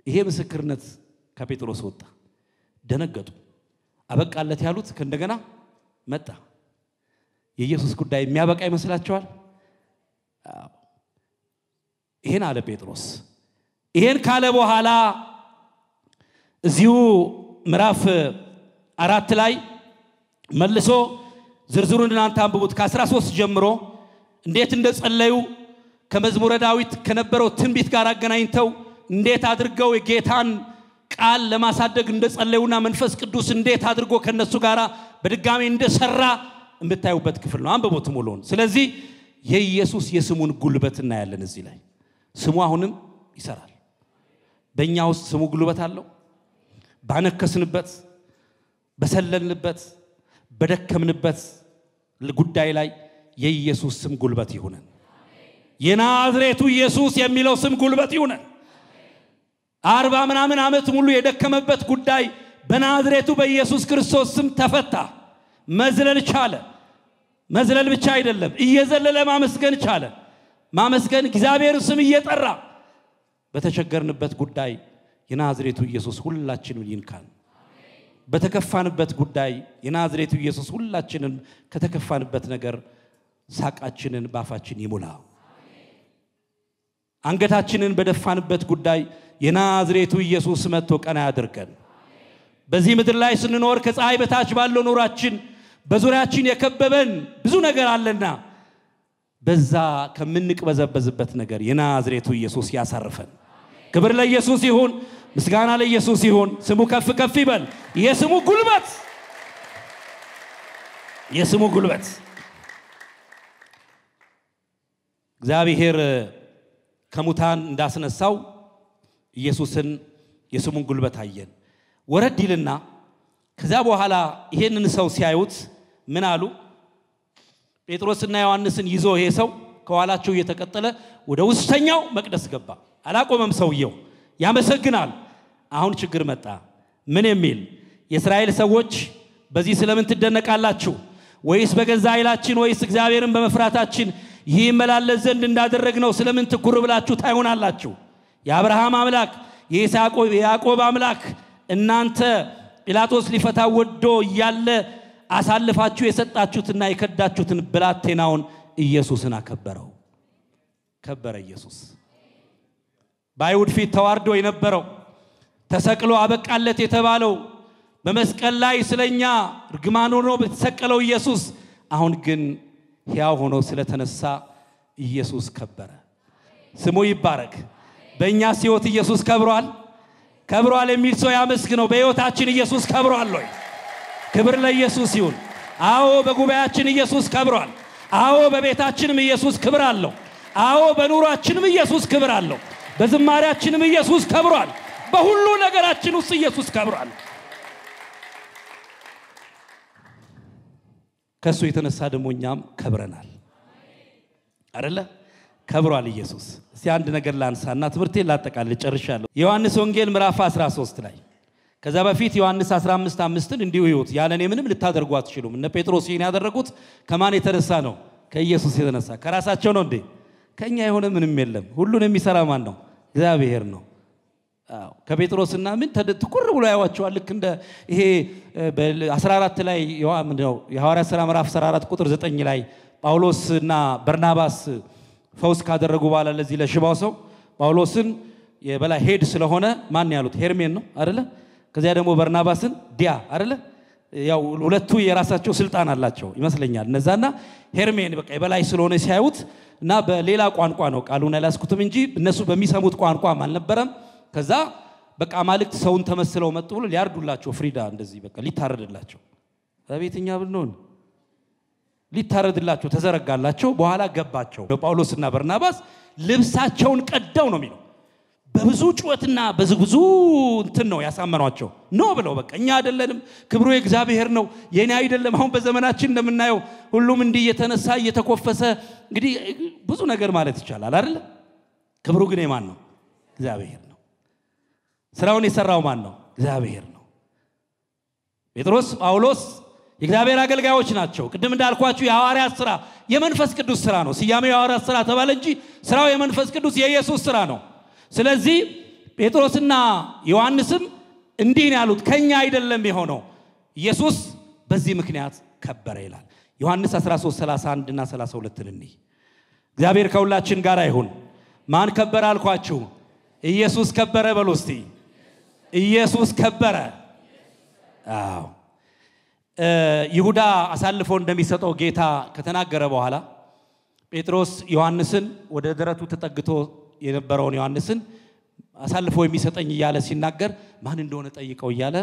ይሄ ምስክርነት ከጴጥሮስ ወጣ። ደነገጡ። አበቃለት ያሉት ከእንደገና መጣ። የኢየሱስ ጉዳይ የሚያበቃ ይመስላችኋል? ይሄን አለ ጴጥሮስ። ይሄን ካለ በኋላ እዚሁ ምዕራፍ 4 ላይ መልሶ ዝርዝሩን እናንተ አንብቡት። ከ13 ጀምሮ እንዴት እንደጸለዩ ከመዝሙረ ዳዊት ከነበረው ትንቢት ጋር አገናኝተው እንዴት አድርገው የጌታን ቃል ለማሳደግ እንደጸለዩና መንፈስ ቅዱስ እንዴት አድርጎ ከነሱ ጋር በድጋሚ እንደሰራ እንድታዩበት ክፍል ነው። አንብቡት ሙሉውን። ስለዚህ የኢየሱስ የስሙን ጉልበት እናያለን እዚህ ላይ። ስሙ አሁንም ይሰራል። በእኛ ውስጥ ስሙ ጉልበት አለው። ባነከስንበት፣ በሰለልንበት፣ በደከምንበት ጉዳይ ላይ የኢየሱስ ስም ጉልበት ይሁነን። የናዝሬቱ ኢየሱስ የሚለው ስም ጉልበት ይሁነን። 40 ምናምን ዓመት ሙሉ የደከመበት ጉዳይ በናዝሬቱ በኢየሱስ ክርስቶስ ስም ተፈታ። መዝለል ቻለ። መዝለል ብቻ አይደለም እየዘለለ ማመስገን ቻለ። ማመስገን እግዚአብሔርን ስም እየጠራ በተቸገርንበት ጉዳይ የናዝሬቱ ኢየሱስ ሁላችንን ይንካን። በተከፋንበት ጉዳይ የናዝሬቱ ኢየሱስ ሁላችንን ከተከፋንበት ነገር ሳቃችንን ባፋችን ይሙላ። አንገታችንን በደፋንበት ጉዳይ የናዝሬቱ ኢየሱስ መጥቶ ቀና ያድርገን። በዚህ ምድር ላይ ስንኖር ከፀሐይ በታች ባለው ኑራችን በዙሪያችን የከበበን ብዙ ነገር አለና በዛ ከምንቅበዘበዝበት ነገር የናዝሬቱ ኢየሱስ ያሳርፈን። ክብር ለኢየሱስ ይሁን፣ ምስጋና ለኢየሱስ ይሁን። ስሙ ከፍ ከፍ ይበል። የስሙ ጉልበት እግዚአብሔር ከሙታን እንዳስነሳው ኢየሱስን የስሙን ጉልበት አየን። ወረድ ይልና ከዛ በኋላ ይሄንን ሰው ሲያዩት ምን አሉ? ጴጥሮስና ዮሐንስን ይዞ ይሄ ሰው ከኋላቸው እየተከተለ ወደ ውስጠኛው መቅደስ ገባ። አላቆመም። ሰውየው ያመሰግናል። አሁን ችግር መጣ። ምን የሚል? የእስራኤል ሰዎች በዚህ ስለምን ትደነቃላችሁ? ወይስ በገዛ ኃይላችን ወይስ እግዚአብሔርን በመፍራታችን ይህ ይመላለስ ዘንድ እንዳደረግነው ስለምን ትኩር ብላችሁ ታዩናላችሁ? የአብርሃም አምላክ የያዕቆብ አምላክ እናንተ ጲላጦስ ሊፈታ ወዶ እያለ አሳልፋችሁ የሰጣችሁትና የከዳችሁትን ብላቴናውን ኢየሱስን አከበረው። ከበረ ኢየሱስ። በአይሁድ ፊት ተዋርዶ የነበረው ተሰቅሎ አበቃለት የተባለው በመስቀል ላይ ስለኛ ርግማን ሆኖ በተሰቀለው ኢየሱስ አሁን ግን ሕያው ሆኖ ስለተነሳ ኢየሱስ ከበረ። ስሙ ይባረክ። በእኛ ሕይወት ኢየሱስ ከብሯል የሚል ሰው ያመስግነው። በሕይወታችን ኢየሱስ ከብሯል ወይ? ክብር ለኢየሱስ ይሁን። አዎ በጉባኤያችን ኢየሱስ ከብሯል። አዎ በቤታችንም ኢየሱስ ክብር አለው። አዎ በኑሯችንም ኢየሱስ ክብር አለው። በዝማሬያችንም ኢየሱስ ከብሯል። በሁሉ ነገራችን ውስጥ ኢየሱስ ከብሯል። ከሱ የተነሳ ደግሞ እኛም ከብረናል አይደለ? ከብሯል ኢየሱስ። እስቲ አንድ ነገር ላንሳና ትምህርቴን ላጠቃልል ጨርሻለሁ። ዮሐንስ ወንጌል ምዕራፍ 13 ላይ ከዛ በፊት ዮሐንስ 15:5 እንዲሁ ይሁት ያለኔ ምንም ልታደርጉ አትችሉም። እነ ጴጥሮስ ይሄን ያደረጉት ከማን የተነሳ ነው? ከኢየሱስ የተነሳ። ከራሳቸው ነው እንዴ? ከኛ የሆነ ምንም የለም። ሁሉን የሚሰራ ማን ነው? እግዚአብሔር ነው። አዎ ከጴጥሮስና ምን ተኩር ብሎ ያዋቸዋል። ልክ እንደ ይሄ በ14 ላይ የሐዋርያት ሥራ ምዕራፍ 14 ቁጥር 9 ላይ ጳውሎስና በርናባስ ፈውስ ካደረጉ በኋላ ለዚህ ለሽባው ሰው ጳውሎስን የበላይ ሄድ ስለሆነ ማን ያሉት? ሄርሜን ነው አይደለ? ከዚያ ደግሞ በርናባስን ዲያ አይደለ? ያው ሁለቱ የራሳቸው ስልጣን አላቸው ይመስለኛል። እነዛና ሄርሜን በቃ የበላይ ስለሆነ ሲያዩት እና በሌላ ቋንቋ ነው ቃሉን ያላስኩትም እንጂ እነሱ በሚሰሙት ቋንቋም አልነበረም። ከዛ በቃ ማልክት ሰውን ተመስለው መጡ ብሎ ሊያርዱላቸው ፍሪዳ እንደዚህ በቃ ሊታረድላቸው በቤትኛ ብንሆን ሊታረድላቸው ተዘረጋላቸው። በኋላ ገባቸው። ጳውሎስና በርናባስ ልብሳቸውን ቀደው ነው የሚለው በብዙ ጩኸትና በብዙ እንትን ነው ያሳመኗቸው። ነው ብለው በቃ እኛ አይደለንም፣ ክብሩ የእግዚአብሔር ነው የኔ አይደለም። አሁን በዘመናችን እንደምናየው ሁሉም እንዲህ እየተነሳ እየተኮፈሰ እንግዲህ ብዙ ነገር ማለት ይቻላል አይደል? ክብሩ ግን የማን ነው? እግዚአብሔር ነው። ስራውን የሰራው ማን ነው? እግዚአብሔር ነው። ጴጥሮስ ጳውሎስ የእግዚአብሔር አገልጋዮች ናቸው። ቅድም እንዳልኳችሁ የሐዋርያት ሥራ የመንፈስ ቅዱስ ሥራ ነው። ስያሜው የሐዋርያት ሥራ ተባለ እንጂ ስራው የመንፈስ ቅዱስ የኢየሱስ ሥራ ነው። ስለዚህ ጴጥሮስና ዮሐንስም እንዲህ ያሉት ከኛ አይደለም የሆነው ኢየሱስ በዚህ ምክንያት ከበረ ይላል። ዮሐንስ 13:31 እና 32 እንይ። እግዚአብሔር ከሁላችን ጋር ይሁን። ማን ከበረ አልኳችሁ? ኢየሱስ ከበረ በሉ እስቲ። ኢየሱስ ከበረ። አዎ ይሁዳ አሳልፎ እንደሚሰጠው ጌታ ከተናገረ በኋላ ጴጥሮስ ዮሐንስን ወደ ደረቱ ተጠግቶ የነበረውን ዮሐንስን አሳልፎ የሚሰጠኝ እያለ ሲናገር ማን እንደሆነ ጠይቀው እያለ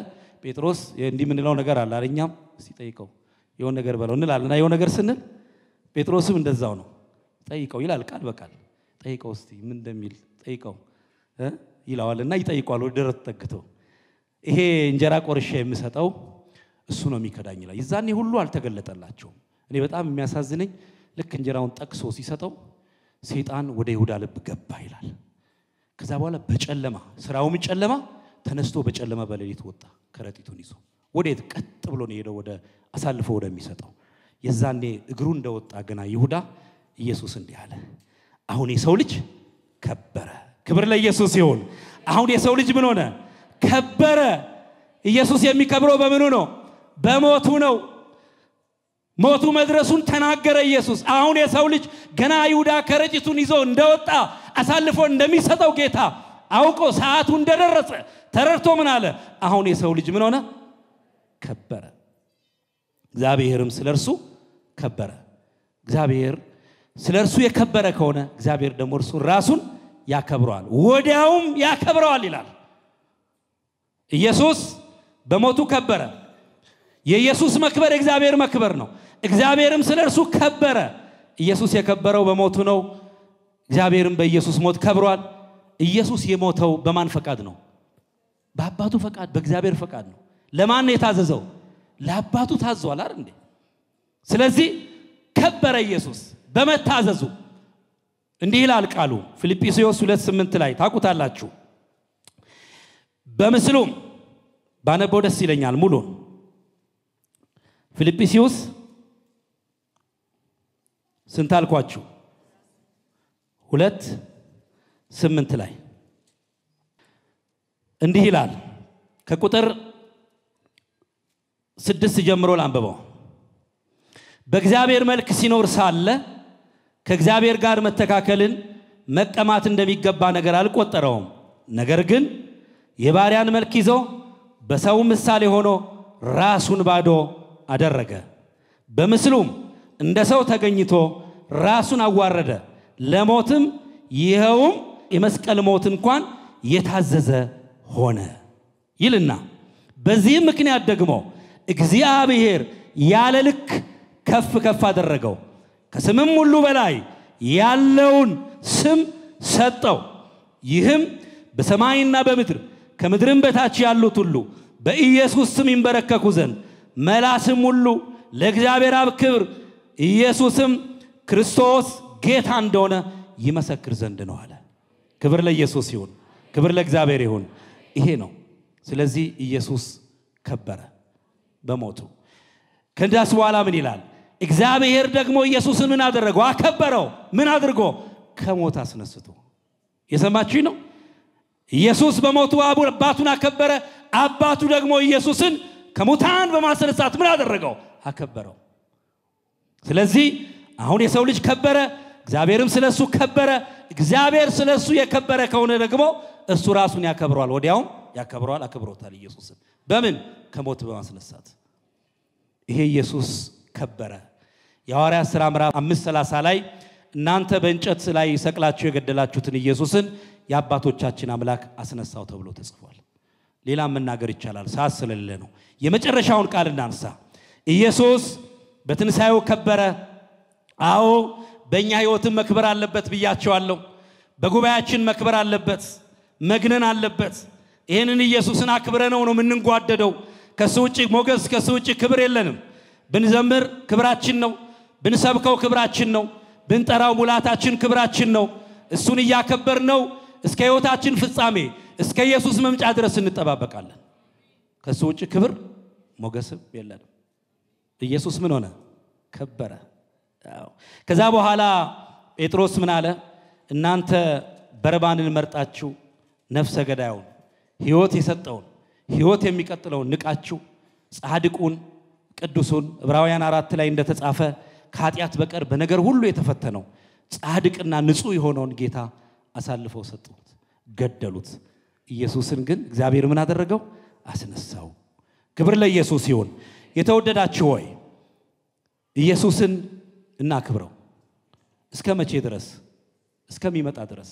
ጴጥሮስ እንዲህ ምንለው ነገር አለ አለኛም ሲጠይቀው የሆነ ነገር በለው እንላለና የሆነ ነገር ስንል ጴጥሮስም እንደዛው ነው። ጠይቀው ይላል ቃል በቃል ጠይቀው እስቲ ምን እንደሚል ጠይቀው ይላዋልና ይጠይቋል ወደ ደረቱ ተጠግቶ። ይሄ እንጀራ ቆርሼ የምሰጠው እሱ ነው የሚከዳኝ ይላል። ይዛኔ ሁሉ አልተገለጠላቸውም። እኔ በጣም የሚያሳዝነኝ ልክ እንጀራውን ጠቅሶ ሲሰጠው ሰይጣን ወደ ይሁዳ ልብ ገባ ይላል። ከዛ በኋላ በጨለማ ስራውም ጨለማ ተነስቶ በጨለማ በሌሊት ወጣ ከረጢቱን ይዞ ወዴት ቀጥ ብሎ ነው ሄደው ወደ አሳልፎ ወደሚሰጠው የዛኔ እግሩ እንደወጣ ገና ይሁዳ ኢየሱስ እንዲህ አለ አሁን የሰው ልጅ ከበረ ክብር ለኢየሱስ ይሁን አሁን የሰው ልጅ ምን ሆነ ከበረ ኢየሱስ የሚከብረው በምኑ ነው በሞቱ ነው ሞቱ መድረሱን ተናገረ ኢየሱስ አሁን የሰው ልጅ ገና ይሁዳ ከረጢቱን ይዞ እንደወጣ አሳልፎ እንደሚሰጠው ጌታ አውቆ ሰዓቱ እንደደረሰ ተረድቶ ምን አለ አሁን የሰው ልጅ ምን ሆነ ከበረ እግዚአብሔርም ስለርሱ ከበረ እግዚአብሔር ስለርሱ የከበረ ከሆነ እግዚአብሔር ደግሞ እርሱ ራሱን ያከብረዋል ወዲያውም ያከብረዋል ይላል ኢየሱስ በሞቱ ከበረ የኢየሱስ መክበር እግዚአብሔር መክበር ነው እግዚአብሔርም ስለርሱ ከበረ ኢየሱስ የከበረው በሞቱ ነው እግዚአብሔርም በኢየሱስ ሞት ከብሯል ኢየሱስ የሞተው በማን ፈቃድ ነው በአባቱ ፈቃድ በእግዚአብሔር ፈቃድ ነው ለማን ነው የታዘዘው ለአባቱ ታዟል አይደል እንዴ ስለዚህ ከበረ ኢየሱስ በመታዘዙ እንዲህ ይላል ቃሉ ፊልጵስዩስ 2:8 ላይ ታቁታላችሁ በምስሉም ባነበው ደስ ይለኛል ሙሉ ፊልጵስዩስ ስንት አልኳችሁ 2:8 ላይ እንዲህ ይላል ከቁጥር 6 ጀምሮ ላንብበው በእግዚአብሔር መልክ ሲኖር ሳለ ከእግዚአብሔር ጋር መተካከልን መቀማት እንደሚገባ ነገር አልቆጠረውም ነገር ግን የባሪያን መልክ ይዞ በሰው ምሳሌ ሆኖ ራሱን ባዶ አደረገ በምስሉም እንደ ሰው ተገኝቶ ራሱን አዋረደ ለሞትም ይሄውም የመስቀል ሞት እንኳን የታዘዘ ሆነ ይልና በዚህ ምክንያት ደግሞ እግዚአብሔር ያለ ልክ ከፍ ከፍ አደረገው ከስምም ሁሉ በላይ ያለውን ስም ሰጠው ይህም በሰማይና በምድር ከምድርም በታች ያሉት ሁሉ በኢየሱስ ስም ይንበረከኩ ዘንድ መላስም ሁሉ ለእግዚአብሔር አብ ክብር ኢየሱስም ክርስቶስ ጌታ እንደሆነ ይመሰክር ዘንድ ነው አለ ክብር ለኢየሱስ ይሁን ክብር ለእግዚአብሔር ይሁን ይሄ ነው ስለዚህ ኢየሱስ ከበረ በሞቱ ከዳስ በኋላ ምን ይላል እግዚአብሔር ደግሞ ኢየሱስን ምን አደረገው አከበረው ምን አድርጎ ከሞት አስነስቶ የሰማችሁ ነው ኢየሱስ በሞቱ አባቱን አከበረ አባቱ ደግሞ ኢየሱስን ከሙታን በማስነሳት ምን አደረገው አከበረው ስለዚህ አሁን የሰው ልጅ ከበረ እግዚአብሔርም ስለሱ ከበረ እግዚአብሔር ስለሱ የከበረ ከሆነ ደግሞ እሱ ራሱን ያከብረዋል ወዲያውም ያከብረዋል አከብሮታል ኢየሱስን በምን ከሞት በማስነሳት ይሄ ኢየሱስ ከበረ የሐዋርያት ሥራ ምዕራፍ 5:30 ላይ እናንተ በእንጨት ላይ ሰቅላችሁ የገደላችሁትን ኢየሱስን የአባቶቻችን አምላክ አስነሳው ተብሎ ተጽፏል ሌላ መናገር ይቻላል ሰዓት ስለሌለ ነው የመጨረሻውን ቃል እናንሳ ኢየሱስ በትንሳኤው ከበረ አዎ በእኛ ህይወትም መክበር አለበት ብያቸዋለሁ በጉባኤያችን መክበር አለበት መግነን አለበት ይሄንን ኢየሱስን አክብረነው ነው ምንንጓደደው ከሱ ውጪ ሞገስ ከሱ ውጪ ክብር የለንም ብንዘምር ክብራችን ነው ብንሰብከው ክብራችን ነው ብንጠራው ሙላታችን ክብራችን ነው እሱን ያከበርነው እስከ ህይወታችን ፍጻሜ እስከ ኢየሱስ መምጫ ድረስ እንጠባበቃለን ከሱ ውጪ ክብር ሞገስም የለንም ኢየሱስ ምን ሆነ ከበረ ከዛ በኋላ ጴጥሮስ ምን አለ እናንተ በረባንን መርጣችሁ ነፍሰ ገዳዩን ህይወት የሰጠውን ህይወት የሚቀጥለውን ንቃችሁ ጻድቁን ቅዱሱን ዕብራውያን 4 ላይ እንደተጻፈ ከኃጢአት በቀር በነገር ሁሉ የተፈተነው ጻድቅና ንጹህ የሆነውን ጌታ አሳልፈው ሰጡት ገደሉት ኢየሱስን ግን እግዚአብሔር ምን አደረገው አስነሳው ክብር ለኢየሱስ ይሁን የተወደዳችሁ ሆይ ኢየሱስን እናክብረው እስከ መቼ ድረስ እስከሚመጣ ድረስ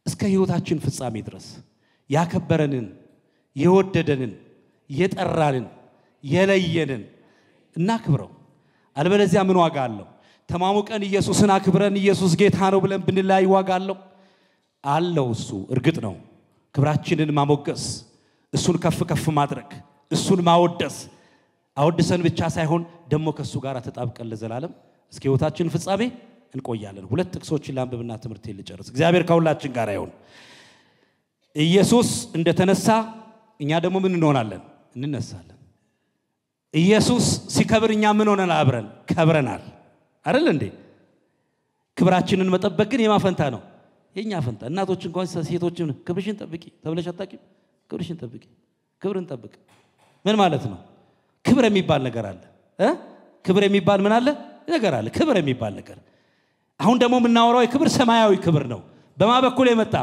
እስከ ህይወታችን ፍጻሜ ድረስ ያከበረንን የወደደንን የጠራንን የለየንን እናክብረው አልበለዚያ ምን ዋጋ አለው ተማሙቀን ኢየሱስን አክብረን ኢየሱስ ጌታ ነው ብለን ብንላይ ዋጋ አለው እሱ እርግጥ ነው ክብራችንን ማሞገስ እሱን ከፍ ከፍ ማድረግ እሱን ማወደስ አወድሰን ብቻ ሳይሆን ደሞ ከሱ ጋር ተጣብቀን ለዘላለም እስከ ህይወታችን ፍጻሜ እንቆያለን። ሁለት ጥቅሶችን ላንብብና ትምህርቴን ልጨርስ። እግዚአብሔር ከሁላችን ጋር ይሁን። ኢየሱስ እንደተነሳ እኛ ደግሞ ምን እንሆናለን? እንነሳለን። ኢየሱስ ሲከብር እኛ ምን ሆነናል? አብረን ከብረናል አይደል እንዴ? ክብራችንን መጠበቅ ግን የማፈንታ ነው፣ የኛ ፈንታ። እናቶች እንኳን ሴቶችን ክብርሽን ጠብቂ ተብለሽ አታውቂም? ክብርሽን ጠብቂ፣ ክብርን ጠብቅ ምን ማለት ነው? ክብር የሚባል ነገር አለ። ክብር የሚባል ምን አለ? ነገር አለ። ክብር የሚባል ነገር። አሁን ደግሞ የምናወራው የክብር ሰማያዊ ክብር ነው። በማ በኩል የመጣ?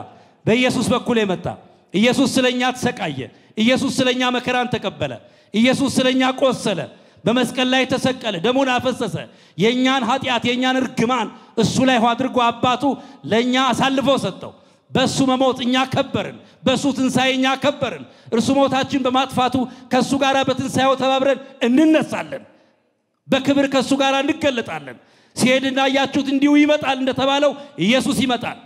በኢየሱስ በኩል የመጣ። ኢየሱስ ስለኛ ተሰቃየ። ኢየሱስ ስለኛ መከራን ተቀበለ። ኢየሱስ ስለኛ ቆሰለ፣ በመስቀል ላይ ተሰቀለ፣ ደሙን አፈሰሰ። የኛን ኃጢአት የኛን እርግማን እሱ ላይ አድርጎ አባቱ ለኛ አሳልፎ ሰጠው። በሱ መሞት እኛ ከበርን፣ በሱ ትንሳኤ እኛ ከበርን። እርሱ ሞታችን በማጥፋቱ ከሱ ጋር በትንሳኤው ተባብረን እንነሳለን። በክብር ከሱ ጋር እንገለጣለን። ሲሄድና ያያችሁት እንዲሁ ይመጣል እንደተባለው ኢየሱስ ይመጣል።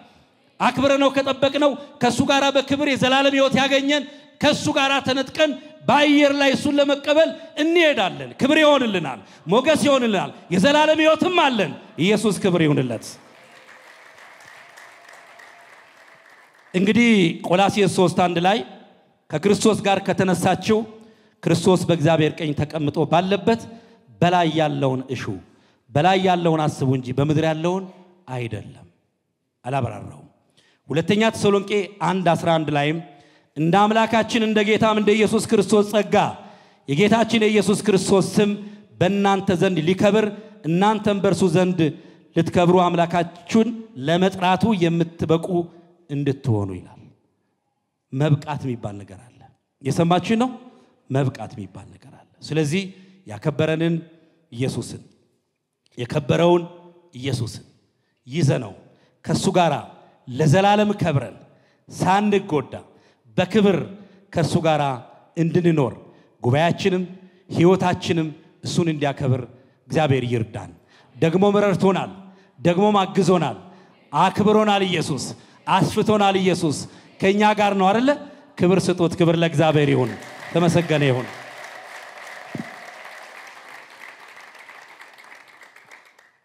አክብረነው ከጠበቅነው ከሱ ጋር በክብር የዘላለም ሕይወት ያገኘን ከሱ ጋር ተነጥቀን በአየር ላይ እሱን ለመቀበል እንሄዳለን። ክብር ይሆንልናል፣ ሞገስ ይሆንልናል፣ የዘላለም ሕይወትም አለን። ኢየሱስ ክብር ይሁንለት። እንግዲህ ቆላስይስ 3:1 ላይ ከክርስቶስ ጋር ከተነሳችሁ ክርስቶስ በእግዚአብሔር ቀኝ ተቀምጦ ባለበት በላይ ያለውን እሹ፣ በላይ ያለውን አስቡ እንጂ በምድር ያለውን አይደለም። አላበራራው። ሁለተኛ ተሰሎንቄ 1:11 ላይም እንደ አምላካችን እንደ ጌታም እንደ ኢየሱስ ክርስቶስ ጸጋ የጌታችን የኢየሱስ ክርስቶስ ስም በእናንተ ዘንድ ሊከብር እናንተም በእርሱ ዘንድ ልትከብሩ አምላካችሁን ለመጥራቱ የምትበቁ እንድትሆኑ ይላል። መብቃት የሚባል ነገር አለ። የሰማችሁ ነው? መብቃት የሚባል ነገር አለ። ስለዚህ ያከበረንን ኢየሱስን የከበረውን ኢየሱስን ይዘነው ከሱ ጋራ ለዘላለም ከብረን ሳንጎዳ በክብር ከሱ ጋራ እንድንኖር ጉባኤያችንም ሕይወታችንም እሱን እንዲያከብር እግዚአብሔር ይርዳን። ደግሞ መረርቶናል፣ ደግሞ ማግዞናል፣ አክብሮናል። ኢየሱስ አስፍቶናል። ኢየሱስ ከኛ ጋር ነው አይደለ? ክብር ስጦት። ክብር ለእግዚአብሔር ይሁን። ተመሰገነ ይሁን።